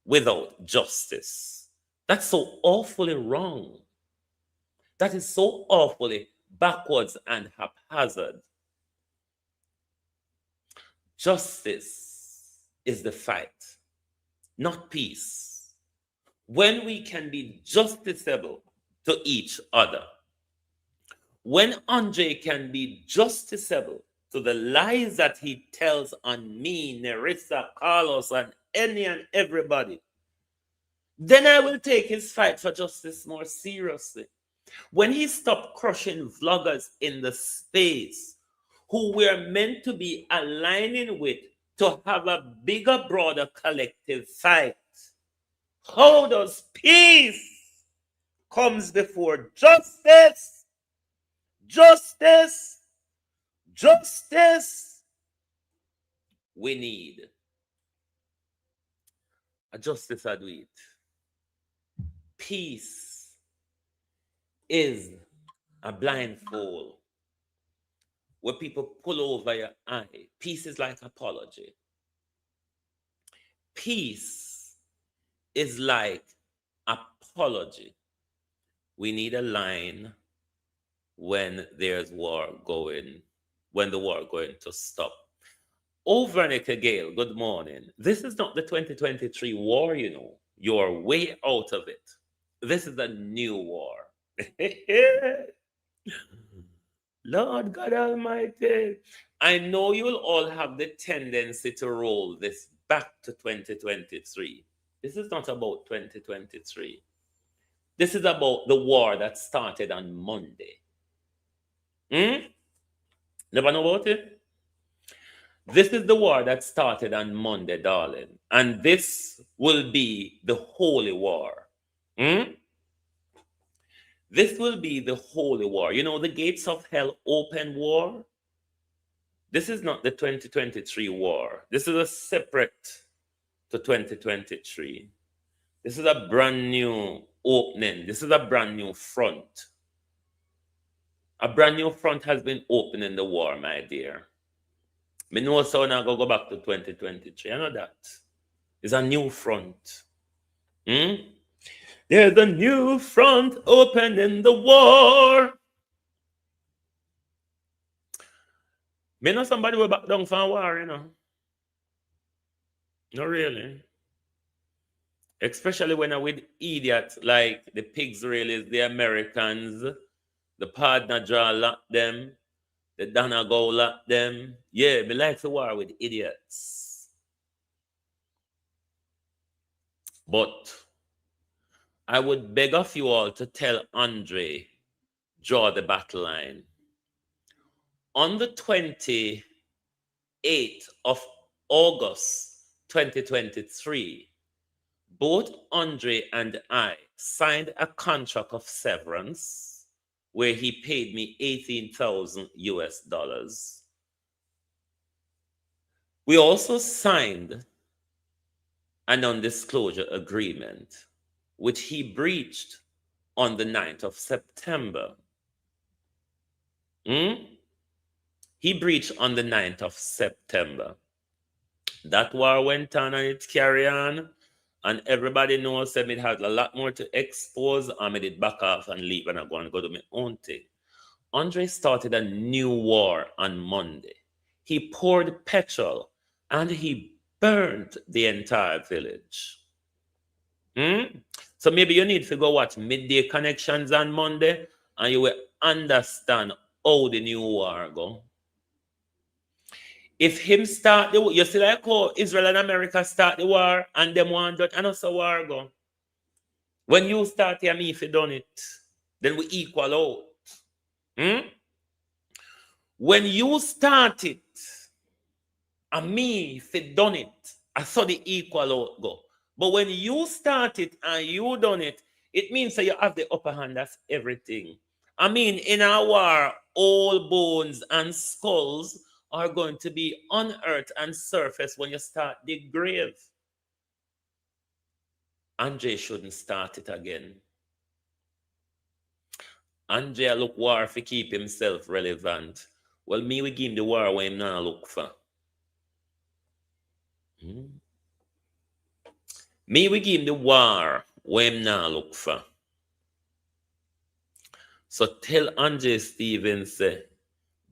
without justice. That's so awfully wrong. That is so awfully backwards and haphazard. Justice is the fight, not peace. When we can be justiciable to each other, when Andre can be justiciable to the lies that he tells on me, Nerissa, Carlos, and any and everybody, then I will take his fight for justice more seriously. When he stopped crushing vloggers in the space who we're meant to be aligning with to have a bigger, broader collective fight, how does peace comes before justice? Justice, justice. We need a justice at it. Peace is a blindfold where people pull over your eye. Peace is like apology. Peace is like apology. We need a line when there's war going, when the war going to stop. Overnica Gale, good morning. This is not the 2023 war, you know. You're way out of it. This is a new war. Lord God Almighty. I know you'll all have the tendency to roll this back to 2023. This is not about 2023. This is about the war that started on Monday. Never know about it? This is the war that started on Monday, darling. And this will be the holy war. This will be the holy war. You know, the gates of hell open war. This is not the 2023 war. This is a separate to 2023. This is a brand new opening. This is a brand new front. A brand new front has been opened in the war, my dear. Me know so now go back to 2023. I know that. It's a new front. There's a new front open in the war. Me know somebody will back down from war, you know. Not really. Especially when I'm with idiots like the pigs railies, the Americans, the partner draw lock them, the Dana go lock them. Yeah, me like to war with idiots. But I would beg of you all to tell Andre, draw the battle line. On the 28th of August 2023, both Andre and I signed a contract of severance where he paid me 18,000 US dollars. We also signed a non-disclosure agreement, which he breached on the 9th of September. He breached on the 9th of September. That war went on and it carried on, and everybody knows that it had a lot more to expose, and I did back off and leave and I go and go do my own thing. Andre started a new war on Monday. He poured petrol and he burned the entire village. So maybe you need to go watch Midday Connections on Monday and you will understand how the new war go. If him start the war, you see like how Israel and America start the war and them want that and also war go. When you start here, me if you done it, then we equal out. When you start it, and me if you done it, I saw the equal out go. But when you start it and you done it, it means that you have the upper hand. That's everything. I mean, in our war, all bones and skulls are going to be unearthed and surfaced when you start the grave. Andre shouldn't start it again. Andre look war to keep himself relevant. Well, me we give him the war when him not look for. Me we give him the war when him not look for. So tell Andre Stevens,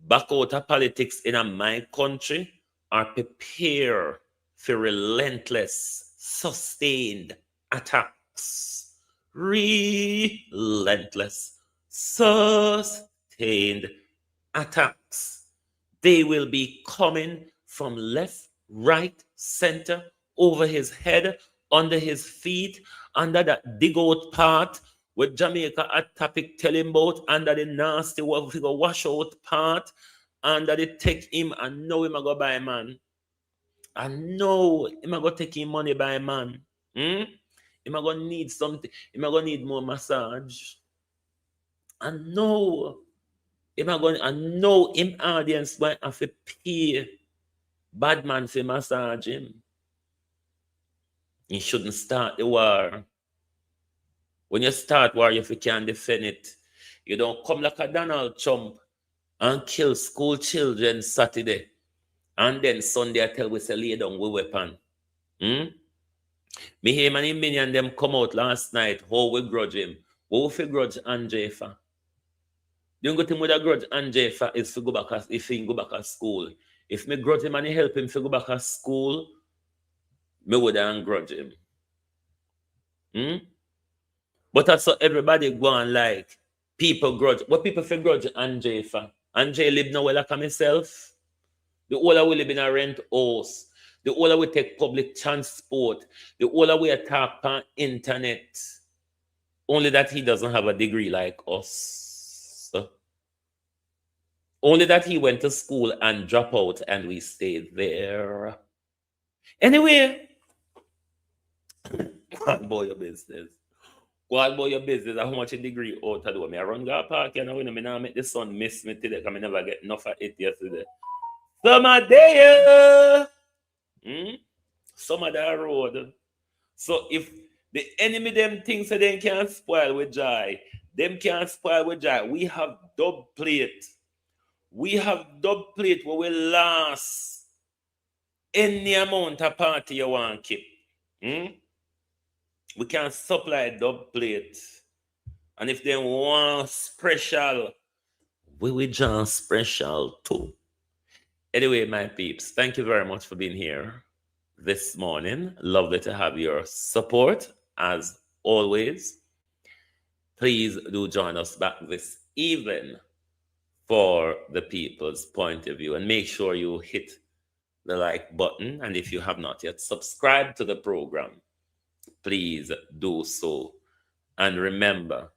back out of politics in my country or prepare for relentless, sustained attacks. Relentless, sustained attacks. They will be coming from left, right, center, over his head, under his feet, under that dig out part with Jamaica at topic tell him about, under the nasty wash out part, under the take him and know him a go buy man. I know him a go take him money by man. Him a go need something. Him a go need more massage. I know him audience going to have to pay bad man for massage him. You shouldn't start the war. When you start war, if you can't defend it, you don't come like a Donald Trump and kill school children Saturday. And then Sunday I tell we say lay down with weapon. Me him and him minion them come out last night. How we grudge him? What we grudge Andre for? The only thing with a grudge Andre for is to go back if he go back to school. If me grudge him and he help him to go back to school, me would grudge him. But that's what everybody go on like. People grudge. What people feel grudge Andre for? Andre live nowhere like myself. The older we live in a rent house. The older we take public transport. The older we talk on internet. Only that he doesn't have a degree like us. Only that he went to school and dropped out and we stayed there. Anyway, go on about your business. Go on about your business. How much a degree out of do? I run go park and I not make the sun miss me today because I never get enough of it yesterday. Summer day. Summer that road. So if the enemy them thinks that they can't spoil with joy, them can't spoil with joy. We have dub plate. We have dub plate where we last any amount of party you want to keep. We can supply dub plate. And if they want special, we will just special too. Anyway, my peeps, thank you very much for being here this morning. Lovely to have your support as always. Please do join us back this evening for the people's point of view, and make sure you hit the like button, and if you have not yet subscribed to the program, please do so And remember,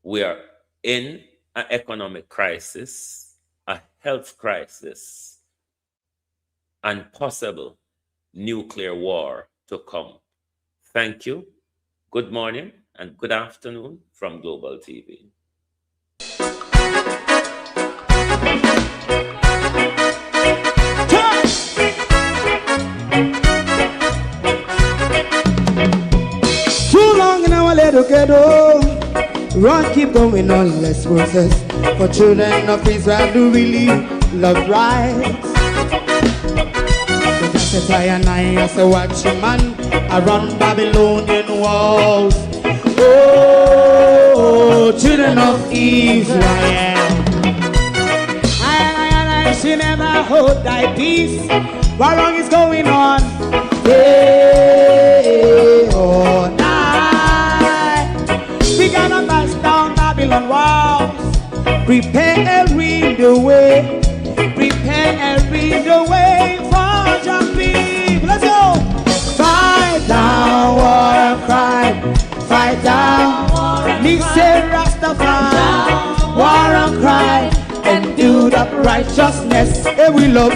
we are in an economic crisis, a health crisis, and possible nuclear war to come. Thank you. Good morning and good afternoon from Global TV. Too long in our little ghetto, run keep going on, less process. For children of Israel do really love rights. So just as I and I as a watching man, I run Babylonian walls. Oh, children of Israel, I should never hold thy peace. What wrong is going on? Hey, oh, night. We gonna bust down Babylon walls. Prepare the way. Prepare the way for your people. Let's go. Fight down war and crime. Fight down. Listen, Rastafari. War and crime. And do the righteousness. And we love.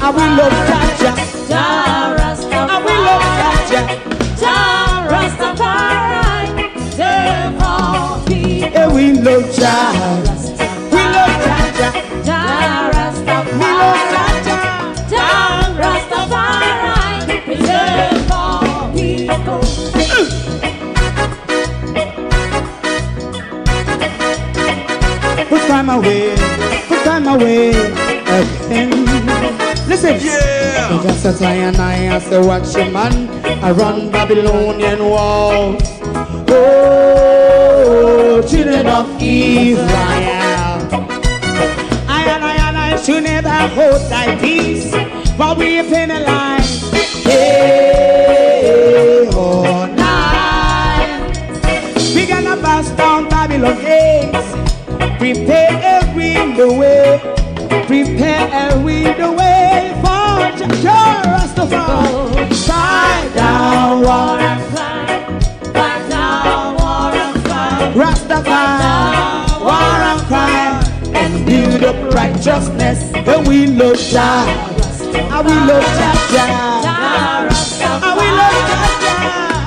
And we love Jaja. And we love Jaja. And we love Jaja. We love Jaja. We love Put time away. Put time away again. Listen, yeah. Just as I and I as a watching man, I run Babylonian walls. Oh, children of Israel, I should never hold thy peace while we penalize. Hey, oh, night. We gonna bust down Babylon gates. Prepare the way. Prepare the way for Rastafari. Fight down war and crime. Fight down war and crime. Rastafari, war and crime, and build up righteousness. And we love Jah, and we love Jah, and we love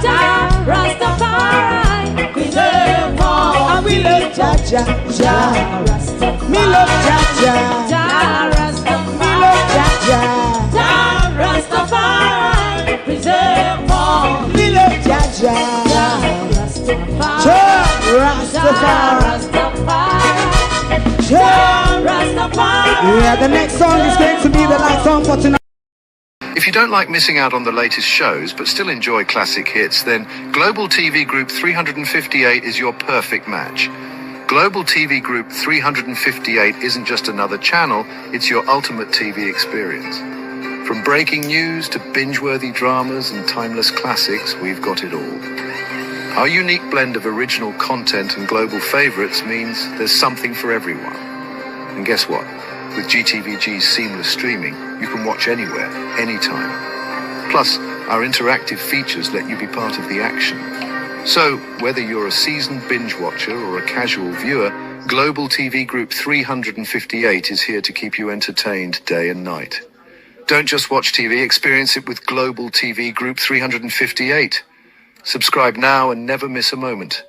Jah, Rastafari. We love all, and we love Jah. Me love Jah, me love Jah, Rastafari. Preserve all. Me love Jah, Rastafari. Yeah, the next song is going to be the last song for tonight. If you don't like missing out on the latest shows but still enjoy classic hits, then Global TV Group 358 is your perfect match. Global TV Group 358 isn't just another channel, it's your ultimate TV experience. From breaking news to binge-worthy dramas and timeless classics, we've got it all. Our unique blend of original content and global favorites means there's something for everyone. And guess what? With GTVG's seamless streaming, you can watch anywhere, anytime. Plus, our interactive features let you be part of the action. So, whether you're a seasoned binge watcher or a casual viewer, Global TV Group 358 is here to keep you entertained day and night. Don't just watch TV, experience it with Global TV Group 358. Subscribe now and never miss a moment.